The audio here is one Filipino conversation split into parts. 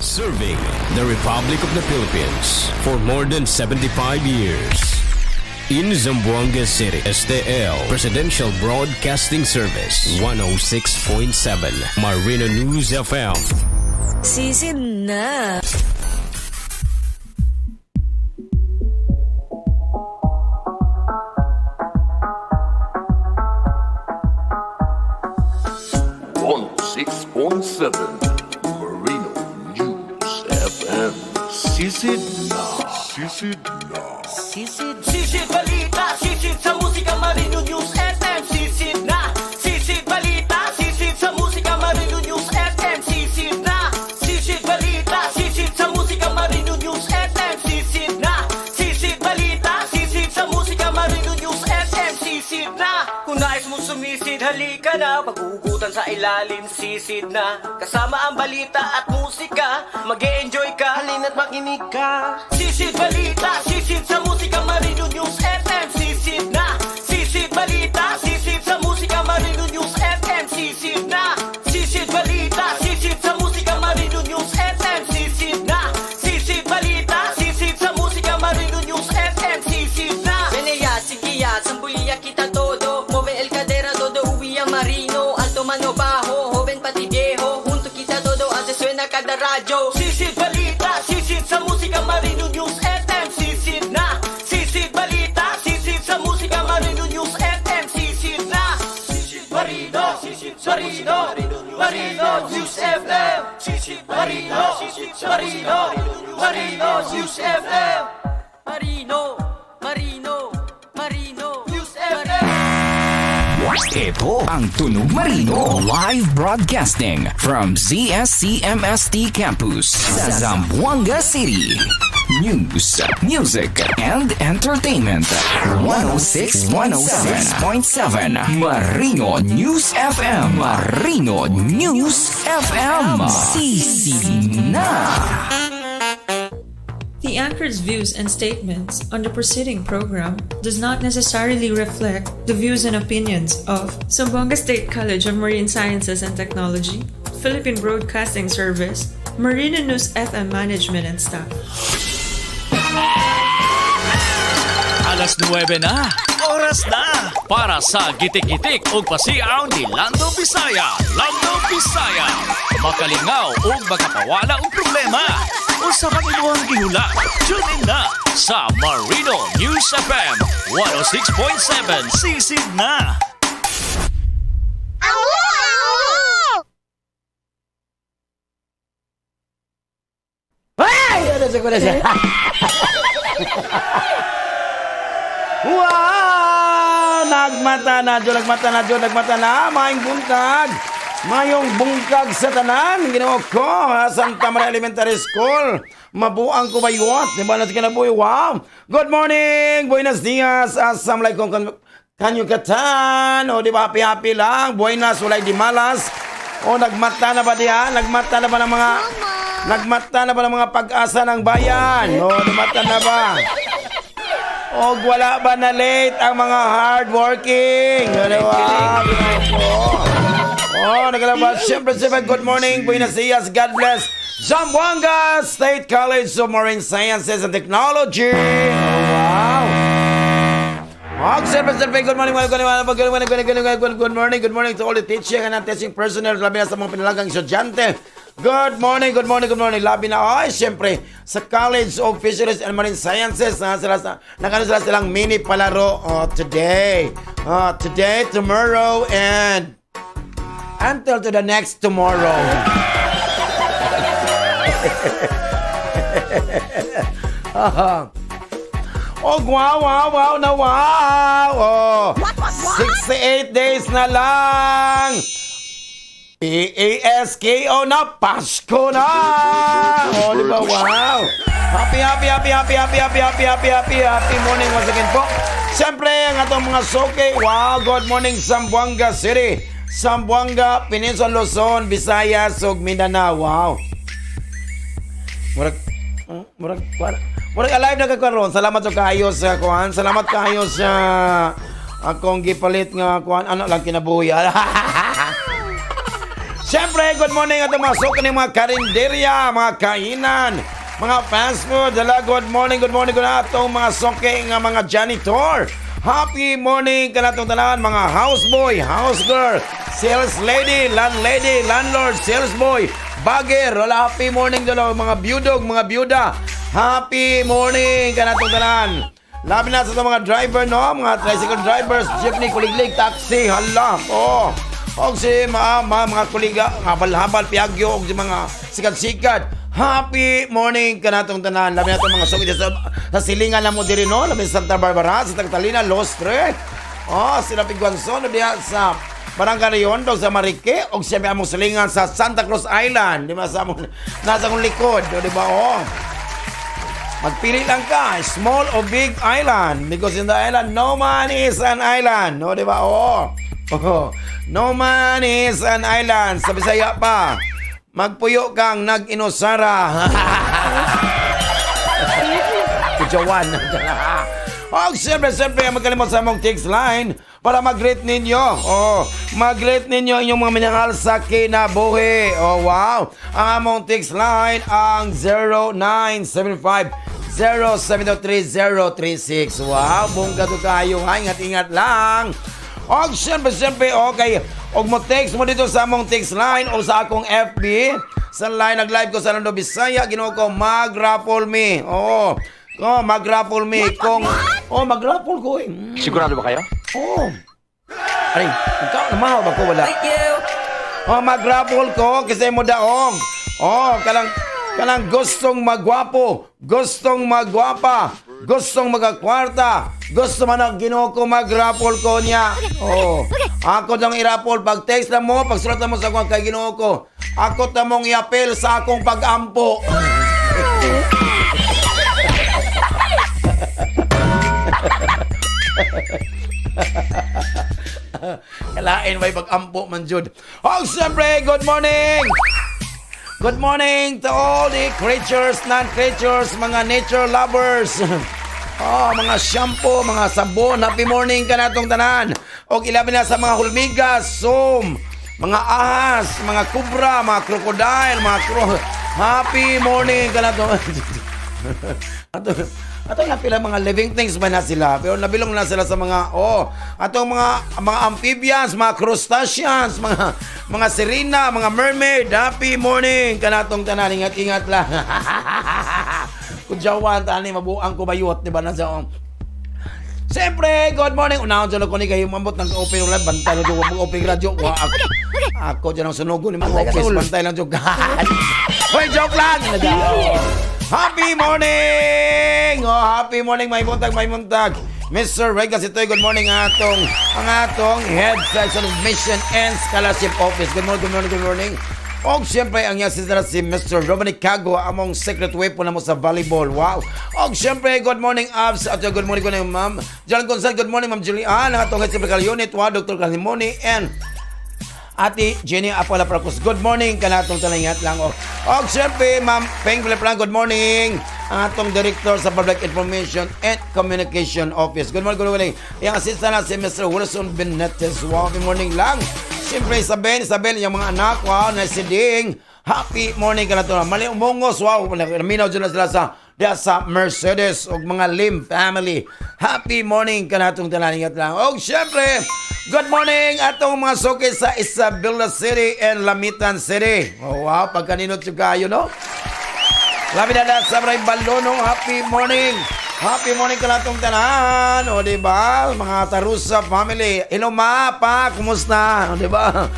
Serving the Republic of the Philippines for more than 75 years. In Zamboanga City, STL Presidential Broadcasting Service 106.7 Marina News FM. Sisid na. Marino News FM. Sisid na. Sisid na. Sisid balita, sisid sa musika, Marino News FM. Sisid na. Sisid balita, sisid sa musika, Marino News FM. Sisid na. Sisid balita, sisid sa musika, Marino News FM. Sisid na. Sisid balita, sisid sa musika, Marino News FM. Sisid na. Kung nais mong sumisid, halika na. Pag-uugutan sa ilalim, sisid na. Kasama ang balita at musika, mag-e-enjoy ka, halina't makinig ka. Sisid balita, sisid sa musika, Marino News FM. Sisid na. Sisid balita, sisid sa musika, Marino News FM. Sisid na. Sisid balita, sisid sa musika, Marino News FM. Sisid na. Sisid balita, sisid sa musika, Marino News FM. Sisid na. Beneya, sigiya, sambuliya kita todo. Move el cadera, todo uwi ang Marino. Alto mano bajo, joven pati viejo. Junto kita todo, antes suena cada radyo. Sisid balita, sisid sa musika, Marino News FM. Sisid na. Sisid balita, sisid sa musika, Marino News FM. Sisid na. Sisid Marino, sisid sa musika, Marino News FM. Sisid Marino, sisid sa musika, Marino News FM. Marino, Marino, Marino News FM. Ito ang Tunog Marino live broadcasting from ZSCMST Campus sa Zamboanga City. News, music, and entertainment. 106.7 Marino News FM. Marino News FM. Sisid na. The anchor's views and statements on the preceding program does not necessarily reflect the views and opinions of Zamboanga State College of Marine Sciences and Technology, Philippine Broadcasting Service, Marina News FM Management and Staff. Alas 9 na, oras na para sa gitik-gitik o pasiaw ni Lando Bisaya. Lando Bisaya, makalingaw o makapawala ang problema o sa kaniluang gihula. Tune in na sa Marino News FM 106.7. Sisid na. Ay! Ano sa kuna siya? Wow! Nagmata na, Mayong buntag. Mayong bungkag sa tanan. Ginawa ko, Santa Maria Elementary School. Mabuang ko ba yun? Diba natin kinabuhi? Wow! Good morning! Buenos dias! Assalamualaikum kanyukatan. O diba happy-happy lang? Buenas, walay di malas. O nagmata na ba diyan? Nagmata na ba ng mga pag-asa ng bayan? O nagmata na ba? O wala ba na late ang mga hardworking? Ano ba? Oh, nagalabas. Siyempre, good morning. Buenos dias. God bless. Zamboanga State College of Marine Sciences and Technology. Oh, wow. Oh, siyempre, good morning. Good morning to all the teaching and non-teaching personnel. Labi na sa mga pinalagang estudyante. Good morning. Labi na, siyempre, sa College of Fisheries and Marine Sciences, nakano silang mini palaro today, tomorrow, and until to the next tomorrow. Oh, wow. Oh, 68 days na lang. PASKO na, Pasko na! Oh, di ba? Wow! Happy morning once again po. Siyempre, ang atong mga soke. Wow! Good morning, Zamboanga City. Zamboanga, Peninsula, Luzon, Visayas, ug Mindanao. Wow! Murag alive na kakaroon. Salamat sa kayo sa kuhan. Salamat kayo sa akong gipalit nga kuhan. Ano lang kinabuhi. Siyempre, good morning at mga suko ng mga karinderya, mga kainan, mga fast food. Dala, good morning ko na itong mga suke nga mga janitor. Happy morning ka na itong tanan, mga houseboy, housegirl, sales lady, landlady, landlord, salesboy, bagger. Wala, happy morning dala, mga biyudog, mga biyuda. Happy morning ka na itong tanan. Labi na sa mga driver, no? Mga tricycle drivers, jeepney, kuliglig, taxi, hala, oh. O si mga kuliga, habal-habal, piagyo, o si mga sikat-sikat. Happy morning ka na itong tanan. Labi na itong mga sukit sa silingan na mo diri, no? Labi sa Santa Barbara, sa Tagtalina, Lost Street. Oh, sila Piguanson, diya sa Barangay Riondo, sa Marique, o siya may among silingan sa Santa Cruz Island. Di ba sa among, nasa akong likod, di ba, oh. Magpili lang ka, small or big island. Because in the island, no man is an island. No, di ba? Oh. No man is an island. Sa Bisaya pa, magpuyo kang nag-inusara. Kujawan. Oh, siyempre, magkalimot sa mong text line para mag-greet ninyo. Oh, mag-greet ninyo inyong mga minangal sa kinabuhi. Oh, wow. Ang among text line ang 0975 0723-036. Wow, bongga to kayo. Ingat-ingat lang. Og siyempre, okay. Og mo text mo dito sa among text line o sa akong FB. Sa line, nag-live ko sa Lando, Bisaya. Ginawa ko, mag-raffle me. Oo. Oh, mag-raffle me. Mag-raffle ko eh. Sigurado ba kayo? Oo. Aray, ikaw naman ba ko wala? Oh, mag-raffle ko kasi mo daong. Oh, kanang gustong magwapo, gustong magwapa, gustong magakwarta, gusto man ang Ginoo ko mag-raffle ko niya. Oh, ako dang i-raffle. Pag text na mo, pag sulat na mo sa akong kay Ginoo ko, ako tamong i-apel sa akong pag-ampo. Kalain may pag-ampo man jud. Oh, siyempre, good morning! Good morning to all the creatures, non-creatures, mga nature lovers. Oh, mga shampoo, mga sabon. Happy morning ka na itong tanan. O ilabi na sa mga hulmigas, mga ahas, mga kubra, mga crocodile, happy morning ka na itong... Ato na pila mga living things ba na sila, pero nabilong na sila sa mga atong mga amphibians, mga crustaceans, mga sirena, mga mermaid. Happy morning kanatong tanan, ingat lang. Kujawan tani mabuang ko bayot, di ba na sa Siyempre, good morning. Unahon dyan ako ni kayo mambot ng ka-open radio. Bantay lang dyan, mag-open radio. Ako dyan ang sunugo ni mga office. Bantay lang dyan. Hoy, joke lang. Happy morning! Oh, happy morning, may muntag. Mr. Regas, ito'y good morning ang atong head section of mission and scholarship office. Good morning. O siyempre, ang iyang sister si Mr. Dominic Cago, among secret weapon na mo sa volleyball. Wow! O siyempre, good morning, Abs. At good morning ko na yung ma'am Jalan Gonzal. Good morning, ma'am Julian. Ang atong head secretary unit, Dr. Kalimoni, and Ate Jenny Apola Procus. Good morning kanatong talingat lang. O siyempre, Ma'am Peng Piliplang, good morning. Ang atong director sa Public Information and Communication Office. Good morning. Yang assistant na si Mr. Wilson Benetes. Wow, good morning lang. Siyempre, Isabel, yung mga anak, wow, na si Ding. Happy morning kanatong. Mali umungos, wow. Naminaw dyan na sila sa Mercedes o mga Lim family. Happy morning kanatong talingat lang. O siyempre, good morning atong mga suki sa Isabela City and Lamitan City. Oh, wow, pagkaninot yung kayo, no? Labi na sa Bray Balonong, happy morning. Happy morning ka na itong tanan. O, diba? Mga Tarusa family. Hello, pa. Kumusta? O, diba?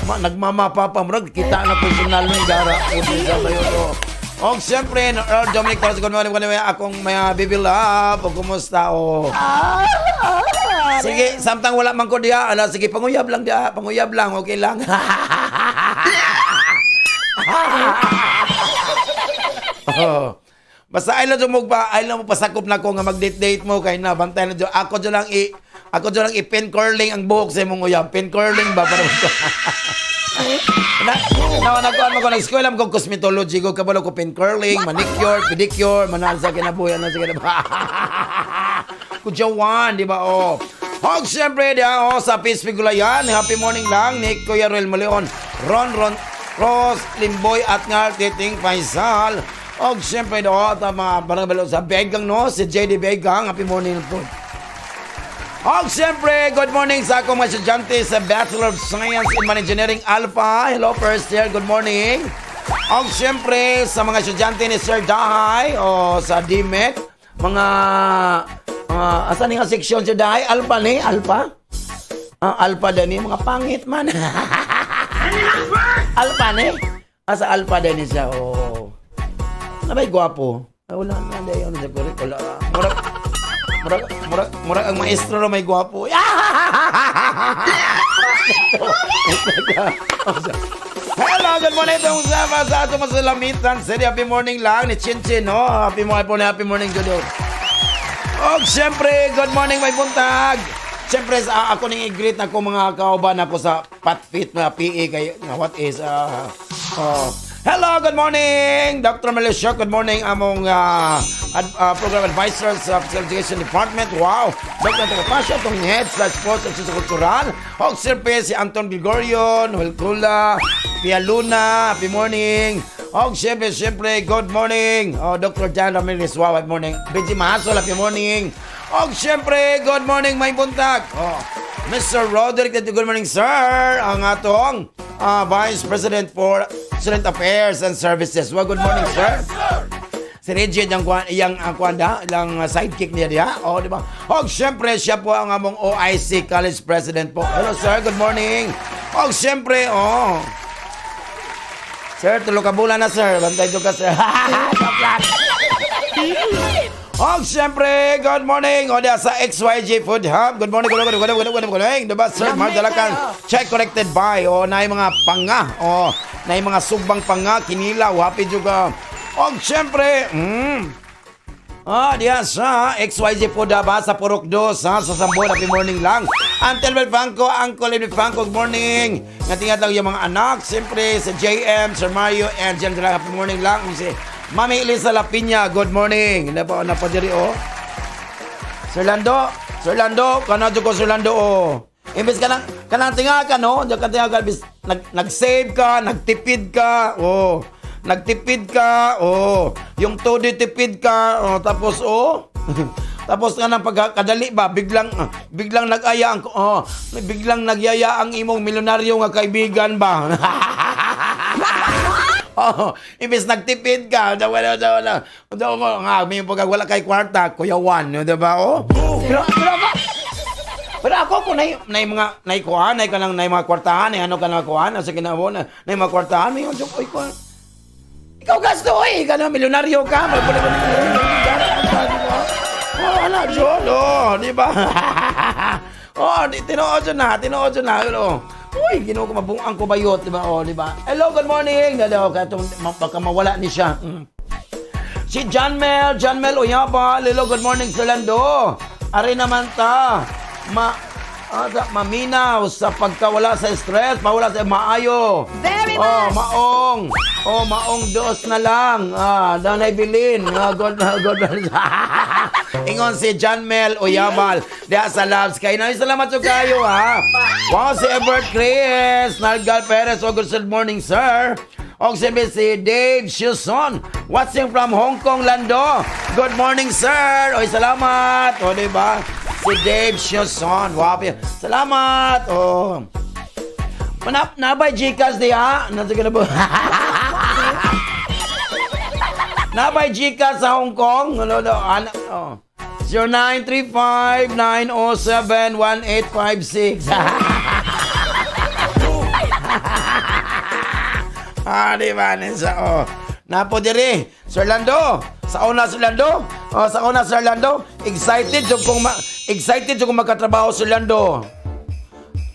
Nagmamapa pa. Murag, kita na personal ng gara. O, siyempre, Earl Dominic, good morning. Akong may bibilap. O, kumusta? O. Sige, samtang wala man ko diya. Sige, panguyab lang. Okay lang. Basta ay lang mo pasakop na ko nga mag-date mo kay na bantay na dyan. Ako dyan lang i-pin curling ang buhok sa mong uyab. Pin curling ba? Para nagkuhan mo ko nag-eskwela mo ko cosmetology ko kabalo ko pin curling, manicure, pedicure, manal sa kinabuhi na sa Kujawan, di ba? Siyempre, sa Peace Figula yan. Happy morning lang ni Kuya Roel Maleon. Ros Limboy at nga Titing Faisal. O siyempre do, mga barang sa Begang no, si JD Begang, happy morning po. O siyempre, good morning sa akong mga estudyante sa Bachelor of Science in Engineering Alpha. Hello first year, good morning. O siyempre, sa mga estudyante ni Sir Dahay o sa DMEC, mga asan nga seksyon si Dahay? Alpha ni? Alpha? Alpha din mga pangit man. Alpha ni? Sa Alpha din siya, Nabay gwapo. Wala na dayon sa kurik. Wala. Murag ang maestro na may gwapo. Hello, good morning itong sama sa ato masalamitan. Seri, happy morning lang ni Chinchin, no? Happy morning, Judo. O, siyempre, good morning, may buntag. Siyempre, ako ning i-greet na ko mga kauban ako sa Patfit na PE kay what is hello, good morning, Dr. Melisha. Good morning, among program advisor sa Physical Education Department. Wow, Dr. Tagapasya, itong head sa sports at socio-cultural. O, siyempre, si Anton Gregorio, Noel Kula, Pia Luna, happy morning. O, siyempre, good morning. O, Dr. Jan Ramirez, wow, good morning. Benji Mahasol, happy morning. O, siyempre, good morning, may buntag. O, Mr. Roderick, good morning, sir. Ang atong Vice President for Student Affairs and Services. Well, good morning, sir. Si Reggie, yung sidekick niya diya. O, di ba? O, siyempre, siya po ang among OIC College President po. Hello, sir. Good morning. O, siyempre, Sir, tulo ka bulan na, sir. Bantay ka, sir. O, siyempre, good morning. O, diya sa XYG Food Hub. Good morning, good morning. Diba, sir? Dalakan. Check corrected by. O, na yung mga panga. O, na yung mga sugbang panga. Kinilaw. Happy juga. O, siyempre, diya sa XYZ Food Hub, sa Purok 2, sa Sambol. Happy morning lang. Uncle Belfanco, Uncle Belfanco, good morning. Ngatingat lang yung mga anak. Siyempre, sa JM, Sir Mario, and Jan Dela, happy morning lang. Si Mami Elisa Lapinya, good morning. Napadiri, Sir Lando, kanadyo ko, Sir Lando, Imbes ka nang tinga ka, no? Diyan ka tinga ka, nag-save ka, nagtipid ka, nagtipid ka, yung todo tipid ka, tapos, tapos nga nang pagkadali ba, biglang nag-aya biglang nagyaya ang imong milyonaryo nga kaibigan ba? Imbes nagtipid ka, may pagkawala kay kwarta, Kuya Juan, diba, Pero ako kung may mga naikuhan, may mga kwartahan, ano ka na kuhan, sa kinawa na mga kwartahan, may yung kuhan. Ikaw gasto, ka na, milyonaryo ka, anak, John, di ba? Tinood na, uy, ginoo ko mabungang ko bayot, di ba? Di ba? Hello, good morning, baka mawala ni siya. Si John Mel, Uyaba, hello, good morning, Sir Lando. Ari naman ta, maminaw sa pagkawala sa stress, mawala sa maayo. Very much! Maong dos na lang. Danay bilin. God. Ingon si John Mel Oyabal. Diya sa labs kayo. Salamat so kayo, ha. Wow, si Ebert Chris. Nargal Perez. Good morning, sir. O si Dave Shilson. Watching from Hong Kong, Lando. Good morning, sir. Oy, salamat. O, diba? Si Dave Shilson. Wow, salamat. O. Nabay Gcash diya. Nasa ba? Nabay Gcash sa Hong Kong. 0935-907-1856. Diba? Napo diri. Sir Lando. Sa una, Sir Lando. Excited kung magkatrabaho, Sir Lando.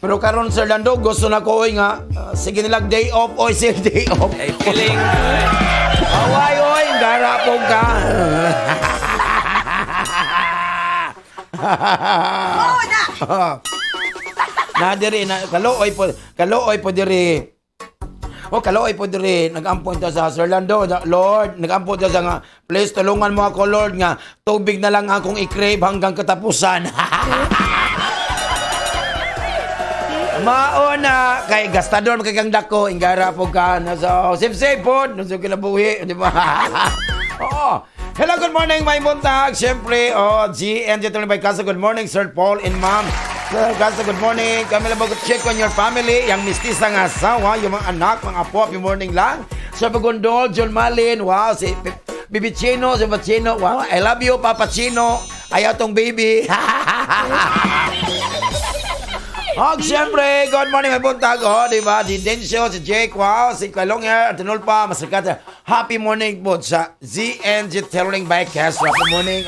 Pero karon, Sir Lando, gusto na ko nga sige nilang day off day off. Ay, feeling good. Away, garapog ka. Diri kalooy po diri. Kalooy po diri. Nag-ampon ta sa Sir Lando, Lord, nag-ampon ta sa nga, please tulungan mo ako, Lord, nga tubig na lang akong i-crave hanggang katapusan. Mauna kay gastador magkagang dako ingara po ka so safe po so kinabuhi di ba. Oh, hello, good morning, my buntag. Siyempre, GNG tuloy by Casa, good morning, Sir Paul and Ma'am. Sir Casa, good morning. Kami lang check on your family, yung mistisang asawa, yung mga anak, mga apo, happy morning lang. Sir Pagundol, John Malin, wow, si Bibicino, si Pacino, wow, I love you, Papa Chino. Ayaw tong baby. Siyempre, good morning, my buntag. Diba? Si Dencio, si Jake, wow, si Kalongya, at Tinulpa, masakata. Happy morning po sa ZNG Tailoring by Castro. Good morning.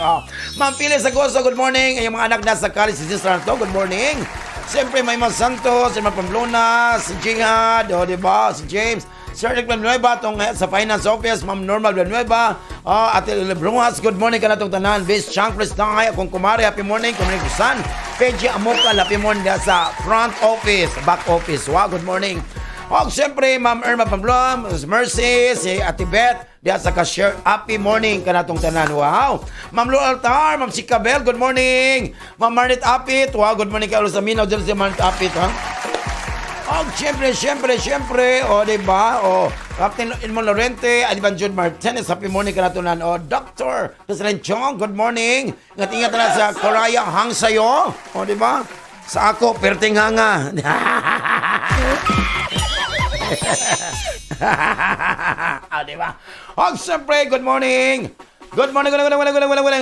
Ma'am Pilis Agosto, good morning. Yung mga anak na sa college, si Sister Anto, good morning. Siyempre, may Mas Santos, si Ma'am Pamplona, si Jingad, diba? Si James. Sir Rick Villanueva, sa finance office, Ma'am Norma Villanueva, Ate Lebrujas, good morning ka na itong tanan. Vice Chang Prestangay, akong kumari, happy morning, kumari Kusan. Peji Amokal, happy morning sa front office, back office. Wow, good morning. Siyempre, Ma'am Irma Pamplona, Mercy, si Ate Beth, diya sa cashier, happy morning ka na itong tanan. Wow. Ma'am Lu Altar, Ma'am Sikabel, good morning. Ma'am Marnit Apit, wow, good morning ka ulit sa Minaw, dyan si Marnit Apit, ha? Siyempre, diba? Captain Edmond Lorente, Aliban Jude Martinez, happy morning ka na ito na. Dr. President Chong, good morning. Ingat-ingat na sa Koraya hang sa'yo. Diba? Sa ako, perting hanga. Diba? Siyempre, good morning. Good morning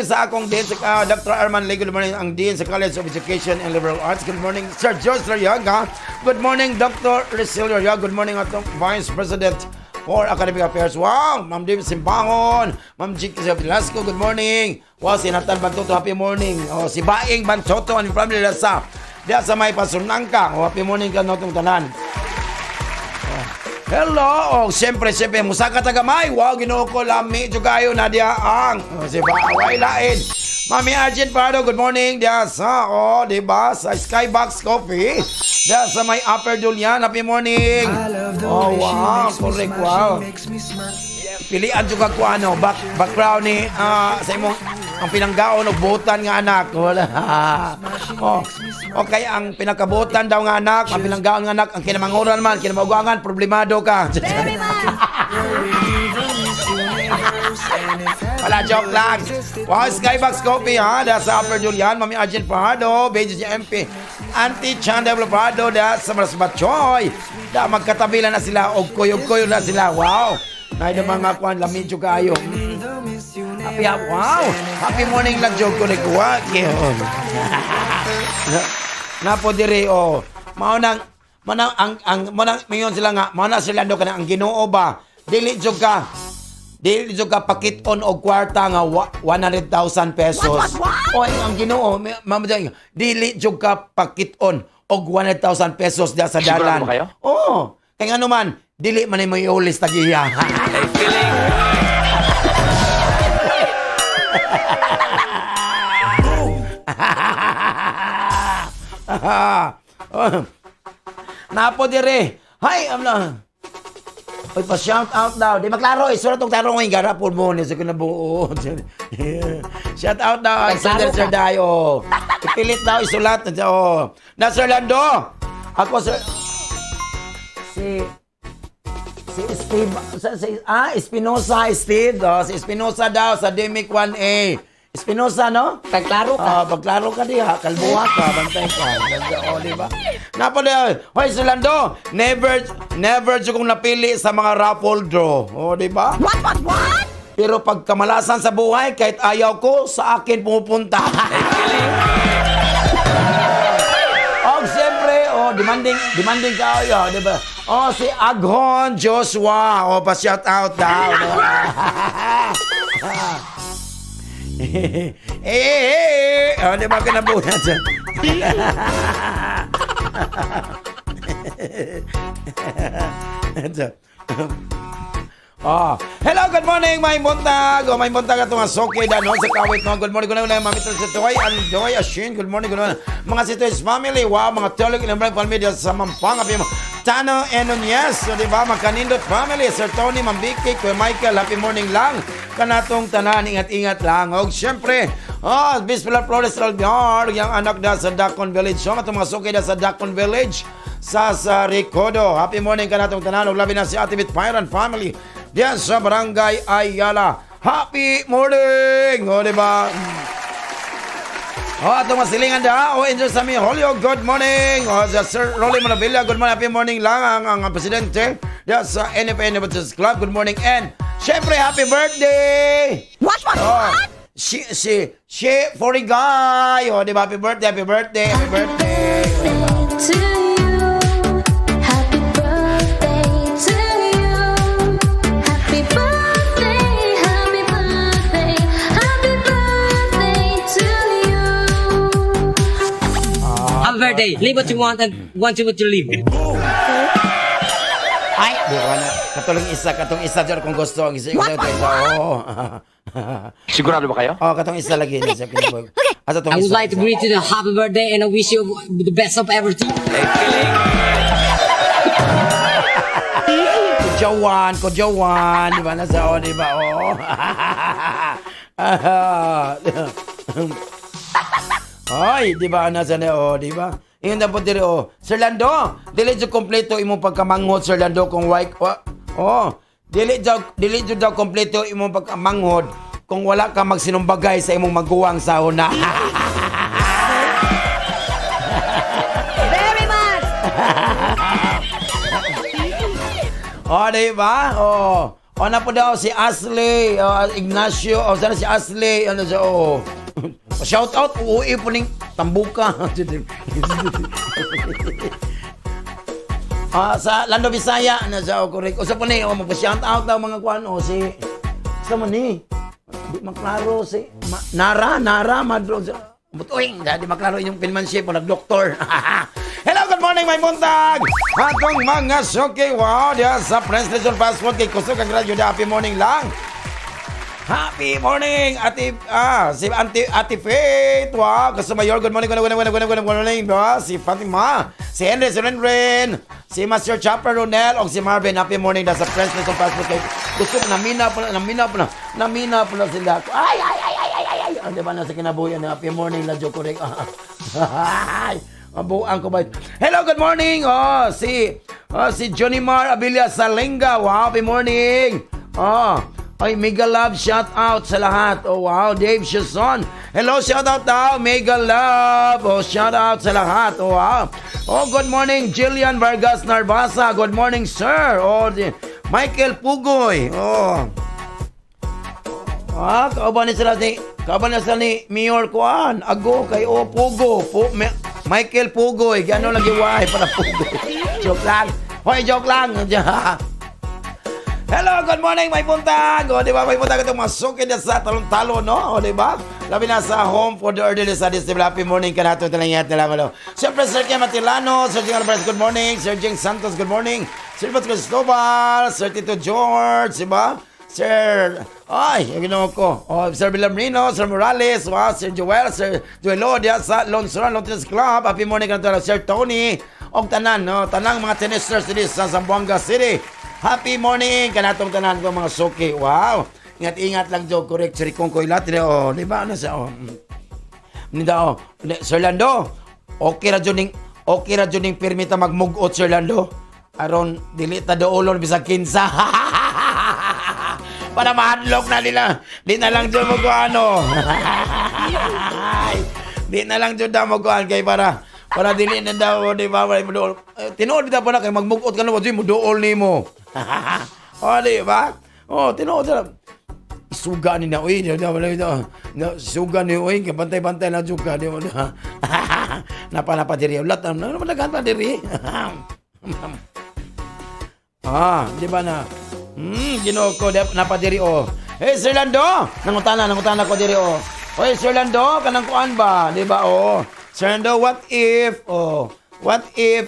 sa akong Dean sa Dr. Arman Lee. Good morning ang Dean sa College of Education and Liberal Arts. Good morning Sir George Laryaga. Good morning Dr. Rizal Laryaga. Good morning atong Vice President for Academic Affairs. Wow, Ma'am David Simbangon, Ma'am Jik Velasco. Good morning. Wow, si Nathan Bantoto, happy morning. Si Baing Bantoto and family sa diya sa may Pasunangka. Happy morning ka notong tanan. Hello, siyempre, musaka tagamay. Wow, ginoo ko lami, jugayo na diya ang. Siba, away lain. Mami Argent Pardo, good morning. Diya sa, diba, sa Skybox Coffee. Diya sa may Upper Dulian, happy morning. Wow, correct, wow. Pilian juga ko background ni sa imong ang pinanggaon og botan nga anak. Wala. Okay, ang pinakabotan daw nga anak, ang pinanggaon nga anak, ang kinamanguran man, kinamaugangan, problemado ka. Wala, joke lang. Wow, Skybox Coffee, ha? Dahil sa Upper Julian, Mami Argent Pardo, Beijing MP, Auntie Chan Developado, dahil sa Marasbat Choy. Dahil magkatabilan na sila, og-koy na sila. Wow. Nahin ang mga kwan, lamidyo kayo. Wow. Happy morning lang, joke ko. Napo diri, Maunang, mingon sila nga, mauna sila Lando ka na, ang Ginoo ba? Dili jog ka pakit-on og kwarta nga 100,000 pesos. What? Ang Ginoo, dili jog ka pakit-on og 100,000 pesos diya sa dalan. Sigurado kayo? Oo. Kaya nga naman, dili man mo iulis tagiya. Napo dire. Hay, Oy, pa-shout out daw. Di maklaro, surat tong tarong ng garapon mo ni sa kinabuo. Shout out daw ang Sir Dayo. Ipilit daw isulat na Sir Lando. Ako si Steve, Espinosa Steve. Si Espinosa daw sa Demic 1A. Espinosa, no? Pagklaro ka. Pagklaro ka diha. Kalbuha ka. Bantay ka. Diba? Napala, hoy, Lando, never kong napili sa mga raffle draw. Diba? What? Pero pag kamalasan sa buhay, kahit ayaw ko, sa akin pumupunta. Siyempre, demanding ka, diba? Si Aghon Joshua. Pa-shout out daw. Di ba kinabuhan siya? Hello, good morning, may buntag. May buntag atong asoke danon sa kawit mo. Good morning, Mami Trisa Toy, Andoy, Ashin. Good morning. Mga Sitoys family, wow, mga Teolog Ilang family sa Mampang, Tano and yes, di ba? Makanindot family, Sir Tony, Mambiki, Kuya Michael, happy morning lang. Kanatong tanan, ingat-ingat lang. Siyempre, Bismillah Flores Albiar, yung anak da sa Dakon Village. Atong mga suki da sa Dakon Village. sa Ricodo. Happy morning ka natong tanan. Ug labi na si Ate Bitpairan family diyan sa Barangay Ayala. Happy morning! O, diba? O, atong masilingan da. O, enjoy sa mi Holyo. Good morning. O, sa Sir Rolly Manavilla. Good morning. Happy morning lang ang presidente diyan sa NFN Baptist Club. Good morning. And, syempre, happy birthday! What? She, for the guy. O, diba? Happy birthday, happy birthday, happy birthday. To you, happy birthday to you, happy birthday, happy birthday, happy birthday to you. Happy birthday. Live what you want and want what you live. Ay, di ko na. Katong isa dyan kung gusto. Ang isa. Oh. Sigurado ba kayo? Oh, katong isa lagi. Okay. I would like to greet you the happy birthday and I wish you the best of everything. Kodyawan. Di ba nasa, di ba, Ay, di ba nasa na, di ba? Iyon na po diri, Sir Lando, dili dyan kompleto imong pagkamanghod, Sir Lando, kung dili dyan daw kompleto imong pagkamanghod kung wala ka magsinumbagay sa imong maguwang sa una. Very much! Di ba? Na po daw si Ashley, Ignacio, sana si Ashley, siya, shout out, uuwi po ning tambuka. Sa Lando Bisaya, siya, correct. Sa po ni, mag-shout out daw mga kuwan, sa mo ni, di maklaro si, Nara, madro, butuing, di maklaro yung pinmanship, nag-doktor. Hello, good morning, may buntag! Atong mga suki, wow, diyan sa Prince Luzon Fast Food, kay Kusog, ang radyo, happy morning lang. Happy morning, si Ate Faith, wow, Kasamayor, good morning, diba? Si Fatima, si Henry, si Renren, si Master Chopper Ronel, o si Marvin, happy morning, da sa Prince Luzon Fast Food, kay Kusog, namina po na sila. Ay, diba na sa kinabuyan, happy morning, ladyo correct. Ay, mabuang ko ba? Hello, good morning, si Johnny Mar Abilia Salenga, wow, happy morning. Ay, mega love, shout out sa lahat. Oh, wow, Dave Shazon. Hello, shout out daw, mega love. Oh, shout out sa lahat. Oh, wow. Oh, good morning, Jillian Vargas Narbasa. Good morning, sir. Oh, Michael Pugoy. Oh. Kauban na sila ni Mayor Kuan. Ago, kay Pugo. Michael Pugoy. Gano'n lagi wahay para Pugo. Joke lang. Hoy, joke lang. Hello, good morning, may buntag. O, diba, may buntag itong masukin na sa talon-talon, no? O, diba? Labi na sa home for the early sa disable. Happy morning ka nato talangyat nila, malo. Siyempre, Sir Kim Matilano, Sir Jing Alvarez, good morning. Sir Jing Santos, good morning. Sir Pat Cristobal, Sir Tito George, diba? Sir, yung ginawa ko. Sir Villamrino, Sir Morales, Sir Joel, Sir Joelo, diya sa Lonsoran Tennis Club. Happy morning ka nato, Sir Tony. Og tanan, no? Tanang mga tennisers dito sa Zamboanga City. Happy morning kanatong tanan ko mga suki. Wow. Ingat-ingat lang jo, correct sir kong koy lahat di ba na sa Nida Sir Lando. Okay ra jud ning permita magmugot Sir Lando. Aron dili ta doolon bisag kinsa. Para mahadlok na nila. Di na lang jud mo ano. Di na lang jud mo kay para dili na daw di ba tinuod bitaw pa na kay magmugot ka na mo dool nimo. Di ba? Tinuod na. Suga ni na uy, suga ni uy, kay bantay-bantay na juga di mo. Napa diri ulat na madagan pa diri. Di ba na? Ginoo ko napa diri Hey Sir Lando, nangutana ko diri Oy Sir Lando, kanang kuan ba? Di ba Sir Lando, what if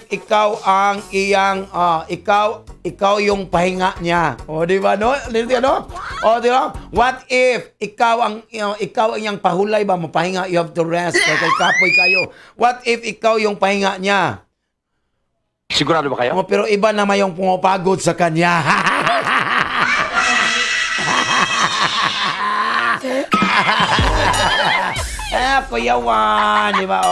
ikaw ang iyang ikaw yung pahinga niya? Di ba no? Di ba? What if ikaw ang iyang pahulay ba mapahinga, you have to rest kay kapoy kayo. What if ikaw yung pahinga niya? Sigurado ba kayo? Pero iba na may yung pumapagod sa kanya. Kuyawan, di ba?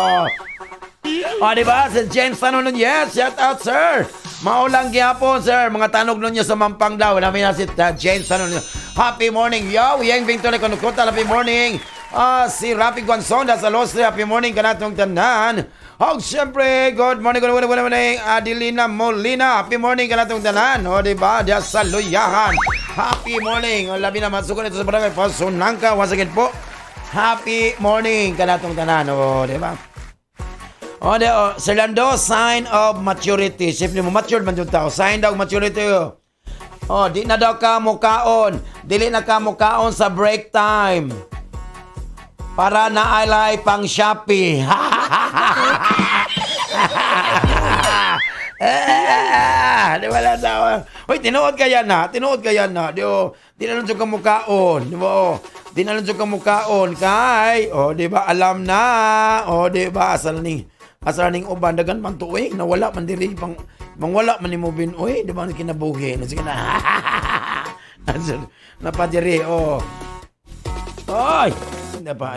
O, di ba? Si James tanong nun, yes, shout out, sir. Maulang gyapon, sir. Mga tanog nun niya sa Mampang daw. Namin na si James tanong nun. Happy morning, yo. Yang Victor Konukuta, happy morning. Si Rafi Guanzon, sa Lostre, happy morning kanatong tanan. Og siyempre, good morning, good morning, Adelina Molina, happy morning kanatong tanan. O, di ba? Diya sa Luyahan. Happy morning. O, labi na masukon ito sa barangay Pasunangka. Once again po, happy morning kanatong tanan. O, di ba? O, di o. Sir Lando, sign of maturity. Siyempre mo, matured man yung tao. Sign daw maturity. O, di na daw ka mukaon. Dili na ka mukaon sa break time. Para naalay pang Shopee. Di ba lang tawa? Uy, tinuod ka yan na. Di na lang ka mukaon. Di ba? Di na lang ka mukaon. Kay, di ba, alam na. Di ba, asal ning uban, dagan pang tuwing, nawala man diri, mangwala man ni mo bin, di ba, kinabuhi. Sige na. Napadiri, Oy! Hindi pa,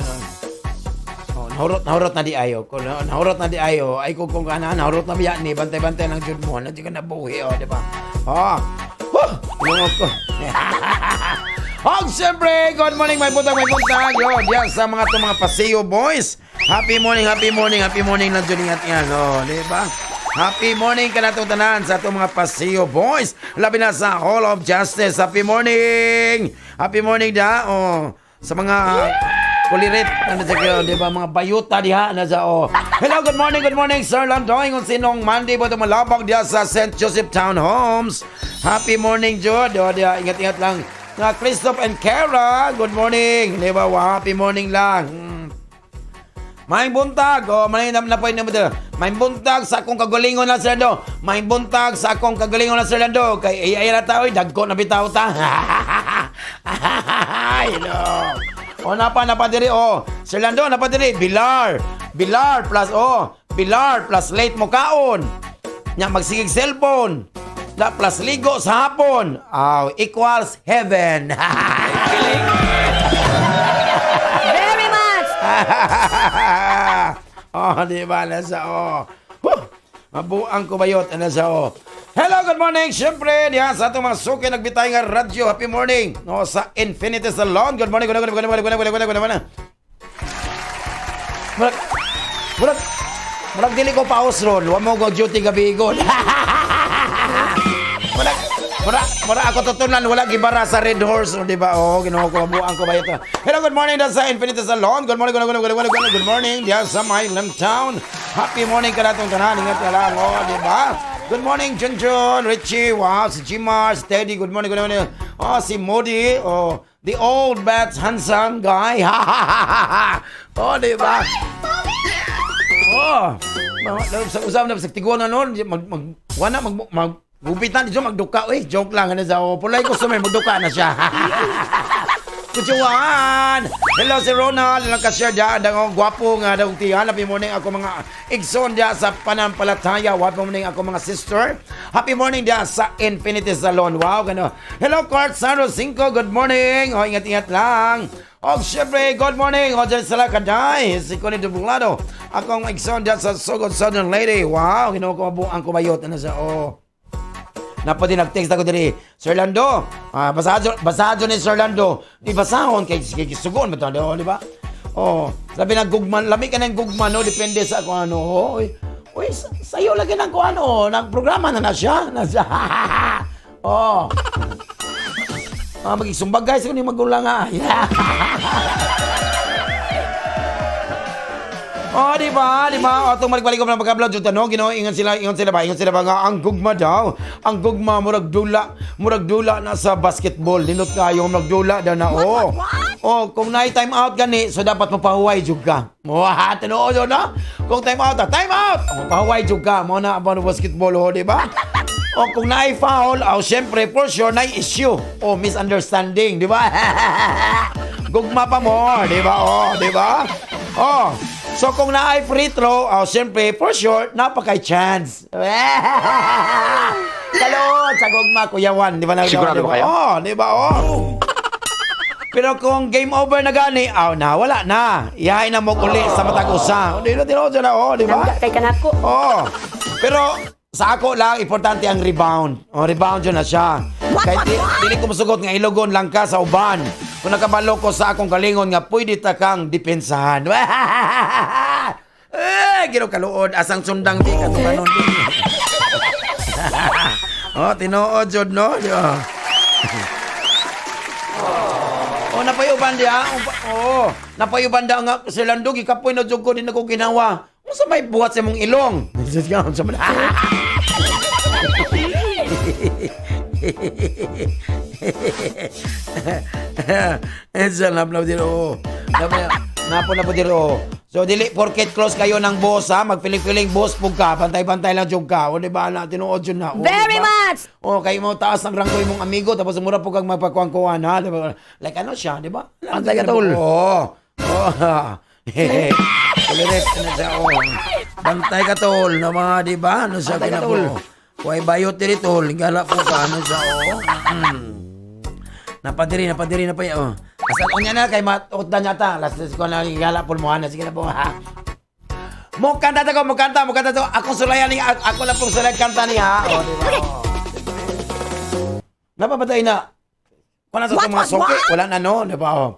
nahurot na di ayo. Kung nahurot na di ayo, ay kung nahurot na biya ni, bantay-bantay ng jud mo, na di ka nabuhi, di ba? Lungog ko. Siyempre, good morning, may buntag. Yo, diyan sa mga pasiyo boys. Happy morning na dyan yan, di ba? Happy morning ka na itong tanan sa itong mga pasiyo boys. Labi na sa Hall of Justice. Happy morning da, sa mga kulirit, di ba, mga bayuta diha, Hello, good morning, Sir Lando, kung sinong Monday ba ito malabag diha sa St. Joseph Townhomes. Happy morning, Jod, ingat-ingat lang. Christoph and Kara, good morning, di ba, happy morning lang. May buntag, may buntag sa akong kagalingon na Sir Lando. May buntag sa akong kagalingon na Sir Lando. Kay ay na tao, dagko na bitaw ta. Napadiri, Sir Lando, napadiri, Bilar plus late mo kaon. Nya magsigig cellphone. Plus ligo sa hapon. Equals heaven. Very much! Di ba, nasa, mabuang kubayot, nasa, Hello, good morning. Siyempre, diyan sa itong mga suki nagbitay nga radyo. Happy morning. Sa Infinity Salon. Good morning. Murag dili ko paus ron. Huwag mo go duty gabi ko. Murag ako tutunan. Wala gibara sa Red Horse. Di ba? Ginawa ko. Mabuang ko ba ito? Hello, good morning. Diyan sa Infinity Salon. Good morning. Good morning. Diyan sa Myland Town. Happy morning ka na itong tanan. Ingat ka lang. Di ba? Good morning, Junjun, Richie, wow, si Jimar, si Teddy, good morning. Si Modi, the old bad handsome guy, di ba? Usap na, sa tiguan na noon, maggupitan dito, magduka, joke lang, pulay ko sumir, magduka na siya. Kuchuan! Hello si Ronald, ilang ka-share dyan, ang gwapo nga daw tiyan. Happy morning ako mga igsoon dyan sa Panampalataya. Happy morning ako mga sister. Happy morning dyan sa Infinity Salon. Wow, gano'n. Hello, Court Saro 5, good morning. Ingat-ingat lang. Siyempre, good morning. Dyan sa Lakaday. Si Connie DUBLADO. Akong igsoon dyan sa Sogod Southern Lady. Wow, gano'n ko mabuang kubayot. Napati nag-text ako diri, Sir Lando, basado ni Sir Lando, di basahon, kay sugon, di ba? Sabi na gugman, lami ka ng gugman, depende sa kung ano, sayo lagi ng kung ano, nag-programa na siya, magigsumbag guys, kung di magulang nga, di ba? Itong magbalik ko na pagka-vlog yung tanong, ingon sila ba nga, ang gugma daw, murag dula na sa basketball, linot kayo, murag dula daw na, kung na-time out gani, so dapat mapahuway jug ka. Tinood yun na? Kung time out, mapahuway jug ka, mo na ang basketball, di ba? Kung na-foul, syempre, for sure, na-issue, misunderstanding, di ba? Gugma pa mo, di ba? Di ba? So kung na-ay free throw, siyempre, for sure, napaka-chance. Kalot, sa gugma, Kuya Juan. Di ba na? Sigurado ba kayo? Di ba? Pero kung game over na gani, wala na. Iyahay na mo uli sa matag usa. Di na tinood na, di ba? Nangga kay kanako. Pero sa ako lang, importante ang rebound. Rebound yun na siya. Kahit dili ko masugot nga ilugon lang ka sa uban. Kung nakabalo ko sa akong kalingon nga, pwede ta kang depensahan. Gino kaluod, asang sundang di ka tumanon din. Tinood yun, no? Napayuban dia. Napayuban da nga si Lando, gikapoy na jud ko din ako ginawa. Unsa may buhat sa mong ilong? Napo na po diro. So dili porket close kayo ng boss ha, magpiling-piling boss pug ka, bantay-bantay lang jud ka. Di ba na tinuod yun na. Very much. Kayo mo taas ang rangkoy mong amigo tapos mura po kang magpakuan-kuan ha, di ba? Like ano siya, di ba? Bantay ka tol. Kuliret na siya Bantay ka tol na mga di ba? Ano siya kinabo? Kuhay bayot diri tol, gala po ka ano siya Napadiri na pa yan. Asal unya na kay matutdan yata. Last ko na gala pulmohan na. Sige na po ha. Mo kanta to. Ako sulayan ni ako lang pong sulayan kanta ni ha. Diba? Napapatay na. Kung nasa mga soke, wala na no, di ba?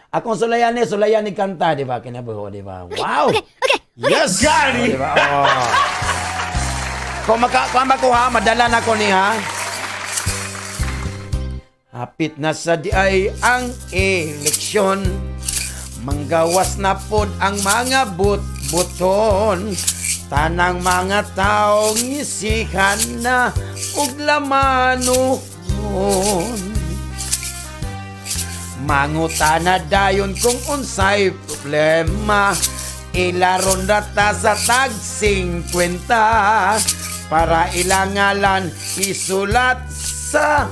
Akong sulayan ni kanta, di ba? Kinabuho, di ba? Wow! Okay. Yes! Di ba? Kung makuha, madala na ko ni ha. Hapit na sa diay ang eleksyon, manggawas na pod ang mga buton. Tanang mga taong isikan na ug lamanon. Mangutana dayon kung unsay problema, ilaron data sa tag 50 para ilangalan isulat sa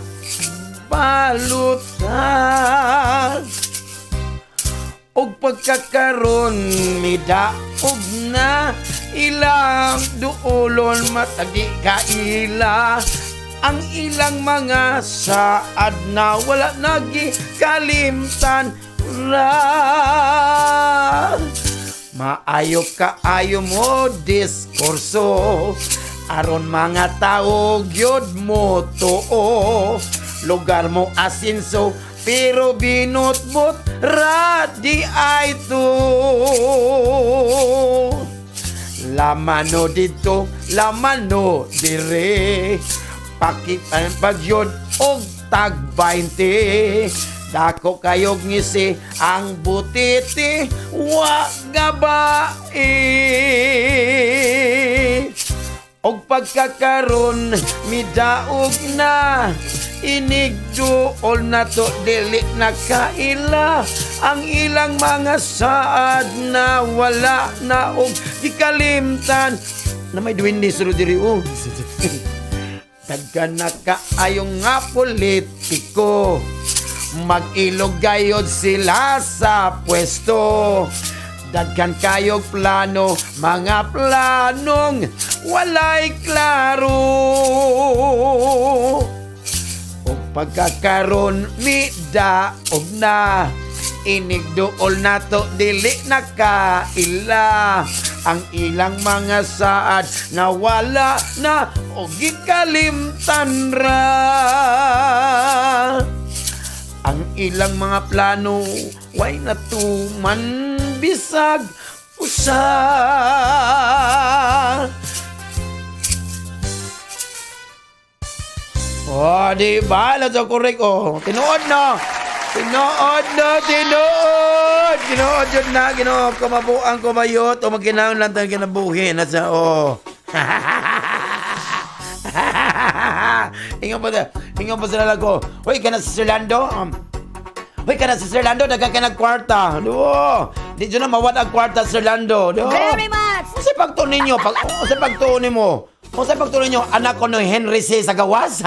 balutan. Og pagkakaroon midaog na ilang duolon matagi kaila ang ilang mga saad na wala nagi kalimtan ra. Maayo kaayo mo diskurso aron mga tao gyud mo tuo. Lugar mo asinso pero binutbot ra di ay to. Lamano dito, lamano dire. Pakitan pagyod og tag 20. Dako kayog ngisi ang butiti wa gabae. Og pagkakaron midaog na inigduol na to dili na kaila ang ilang mga saad na wala na og gikalimtan na may duwindi suro diri Dagkan na kaayong nga politiko mag-ilog gayod sila sa pwesto. Dagkan kayog plano, mga planong walay klaro. O pagkakaroon midaog na inigduol na to dili na kaila ang ilang mga saad na wala na o gikalimtan ra. Ang ilang mga plano way natuman bisag usa. Di ba? Let's go correct Tinood na. Tinood yun na. Ginoo, kamabuang kumayot o magkinaon lang tayo kinabuhin. Nasa Ingon pa sila lang ko. Hoy, ka na sa Lando? Dagang ka nagkwarta. Di dyan na mawad ang kwarta sa Lando. Very much. Kung sa pagtunin nyo, anak ko no Henry C. sa gawas.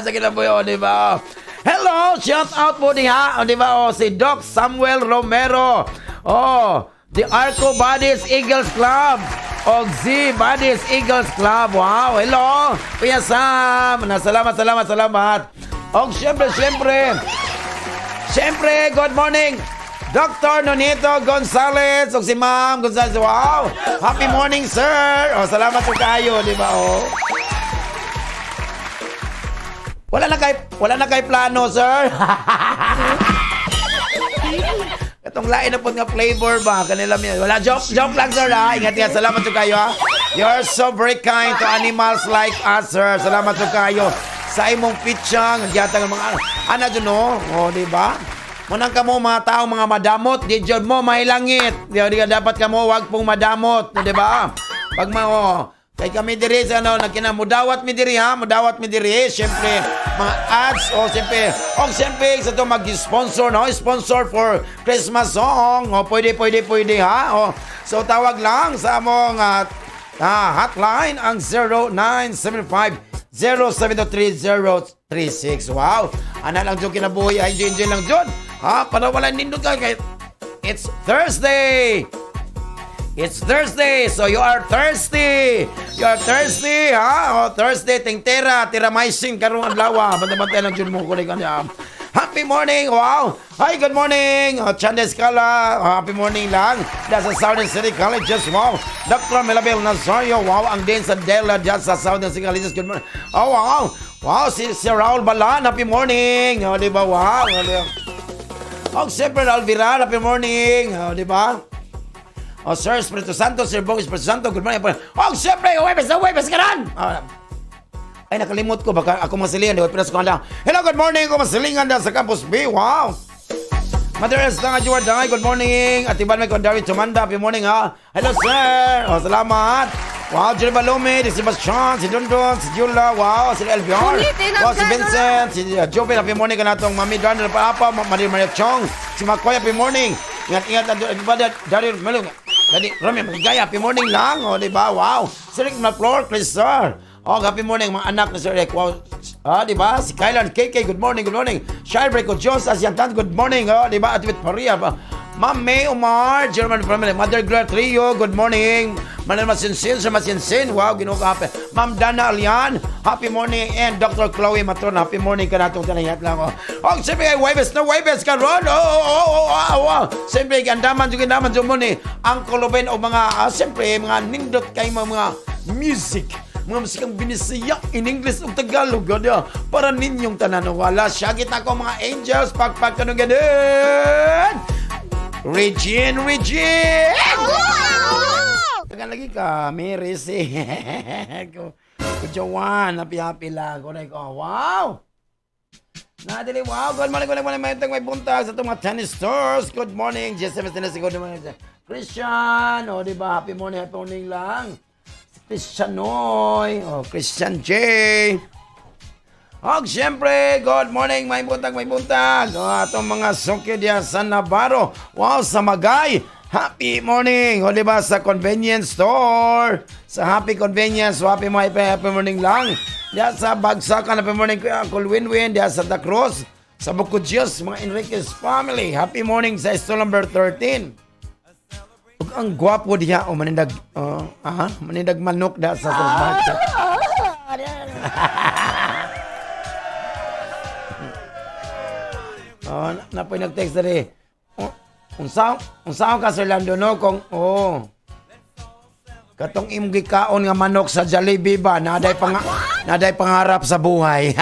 Sige na po yun, di ba? Hello, shout out po diha, di ba? Si Doc Samuel Romero. The Arco Bodies Eagles Club. og Z Buddies Eagles Club. Wow, hello. Kuya Sam, salamat. Og syempre, good morning. Dr. Nonito Gonzalez og si Ma'am Gonzalez. Wow, happy morning, sir. Oh, salamat po kayo, di ba? Oh. Wala na kay plano, sir. Itong lain na po nga flavor ba? Kanila miya. Wala, joke lang, sir, ha? Ingat nga, salamat po kayo, ha? You're so very kind to animals like us, sir. Salamat po kayo sa imong pitsang. Nagyatang mga, dyan, no? O, di ba? Munang ka mo mga tao, mga madamot, di dyan mo, mahilangit. Di ka dapat ka mo, wag pong madamot. Di ba? Pag kay kami diri sa mudawat mi diri, ha? Mudawat mi diri, syempre, mga ads, syempre, sa to mag-sponsor, no? Sponsor for Christmas song, pwede, ha? So, tawag lang sa among hotline, ang 0975-073-036. Wow! Ana lang dyan kinabuhi, enjoy lang dyan. Ha? Para wala nindot ka, it's Thursday! It's Thursday, so you are thirsty. You are thirsty, ha? Thursday, tira maisin, karong adlaw. Bantay lang dyan mo kulit ka niya. Happy morning, wow. Hi, good morning. Chandes Kala, happy morning lang. Nasa Southern City Colleges, wow. Dr. Melabel Nazario, wow. Ang din sa Dela, dyan sa Southern City Colleges, good morning. Oh, wow. Wow, si Raul Balan, happy morning. Di ba, wow. Siyempre, Raul Viral, happy morning. Di ba? Sir Espiritu Santo, Sir Bong Espiritu Santo, good morning. Siyempre, Huwebes ka rin! Ay, nakalimot ko, baka ako masilingan, hello, good morning, ako masilingan na sa Campus B, wow! Mother Estang Ajuarday, good morning. Atiban may Kondari Tumanda, happy morning, ha? Hello, sir! Salamat! Wow, Jerry Balome, si Sebastian, si Dondon, si Jula, wow, si Elvior, wow, si Vincent, si Jopin, happy morning ka na itong Mami Dondon, Papa, Maria Chong, si Makoy, happy morning. Ingat, Daryl Melung, Daddy Rami Maligaya, happy morning lang, di ba? Wow, si Rick Maclor, Chris, sir. Happy morning, mga anak na Sir Rick, wow. Di ba? Si Kylan, KK, good morning. Shire Ko Jones, Asiantan, good morning, di ba? At with Paria, Ma'am May Umar, German family, Mother Gloria Trio, good morning. Manal Masinsin, wow, ginugapin. Ma'am Dana Alian, happy morning. And Dr. Chloe Matron, happy morning ka natong kanayat lang. Siyempre, Huwebes ka ron. Siyempre, andaman dyan mo ni Uncle Ruben o mga, siyempre, mga nindot kay mga music. Mga musikang Bisaya in English o Tagalog. Para ninyong tanan, wala siya. Kita ko mga angels, pagpag ka nung ganun. Regine! Tagan lagi ka, Mary, si Kujawan, happy lang. Wow! Nadali, wow, good morning, may buntag sa itong mga tennis stores. Good morning, GSM Tennis, good morning. Christian, diba, happy morning lang. Christian Noy, Christian J. Siyempre, good morning, may buntag. Itong mga suki diyan sa Navarro. Wow, sa Magay. Happy morning. Diba, sa convenience store. Sa Happy Convenience. Happy morning lang. Diyan sa Bagsakan, happy morning ko. Uncle Winwin. Diyan sa The Cruz. Sa Bukudyos, mga Enriquez family. Happy morning sa stall number 13. Ang gwapo diya. Manindag manok da sa market. Napoy nag-text na rin. Unsaon ka, Sir Lando, no? Katong imong gikaon nga manok sa Jollibee ba? Naday pangarap sa buhay.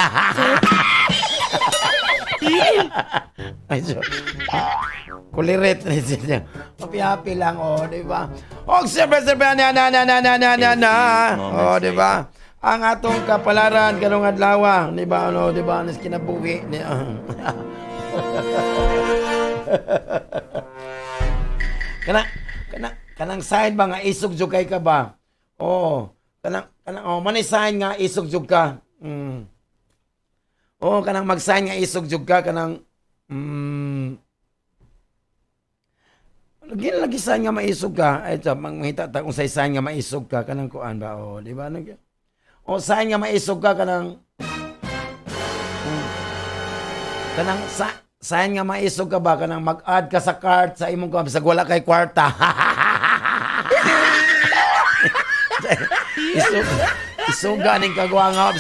Ay, so, kulirit na siya. Happy lang, di ba? Siyempre, di ba? Ang atong kapalaran, kanong adlaw, di ba? Di ba? Nas kinabuhi. Kanang sign ba nga isug-jug kay ka ba? Manay sign nga isug-jug ka. Kanang mag-sign nga isug-jug ka, kanang lagi sign nga maisog ka. Ay, manghita ta kung sign nga maisog ka, kanang kuan ba? Di ba? Sign nga maisog ka, kanang sign nga maisog ka ba, kanang mag-add ka sa cart sa imong sa wala kay kwarta. isuga ning kagwanga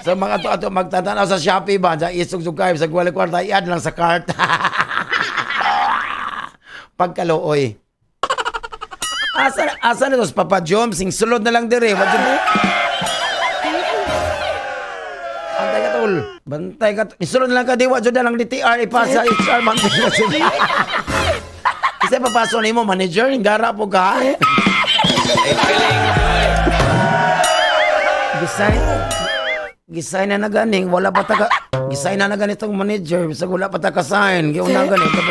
sa mga ato magtatanaw sa Shopee ba sa isog-sug kayo sa gwala kwarta iad lang sa cart. Pagkaluoy. Asa na tos Papa Jom sing sulod na lang dire. Bantay ka tol. Bantay ka. Isulod na lang ka diwa jud lang DTR ipasa HR man. Isa papaso nimo manager ngara po ka. Gisay na naganing wala pa ta gisay na naganitong manager bisag wala pa ta ka-sign giuna ganito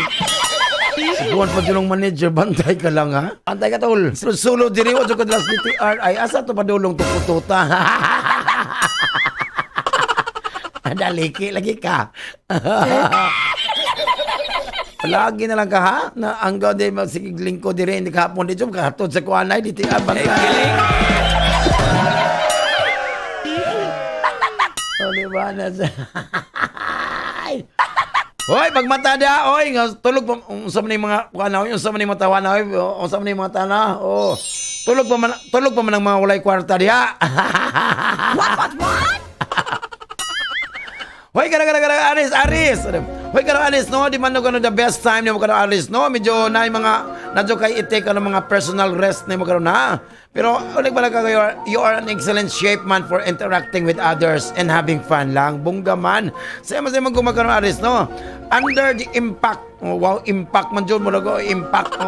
siguan pa dulong manager bantay ka lang ha bantay ka tol sulod diri wa jud ka das DTR ay asa to padulong tukututa. Daliki lagi ka. Lagi na lang ka ha na ang gawin din magsigling ko diri hindi kahapon dito kahatod sa kuanay DTR bantay. Diba na sa... Hoy, pagmata dia, oy, tulog pa, unsa man yung mga, unsa man yung mga tawana, oy, unsa man yung mga tana, oh, tulog pa man ang mga walay kwarta dia. What? Hoy, Aris. Hoy, Aris, no, di man no the best time ni mo kano Aris, no, medyo na yung mga, nadyo kay i-take ka ng mga personal rest ni mo kano na. Pero ulit pala ka, you are an excellent shape man for interacting with others and having fun lang. Bungga man. Sa'yo mo gumagano Aris, no? Under the impact. Oh, wow, impact man dyan mo lang. Impact.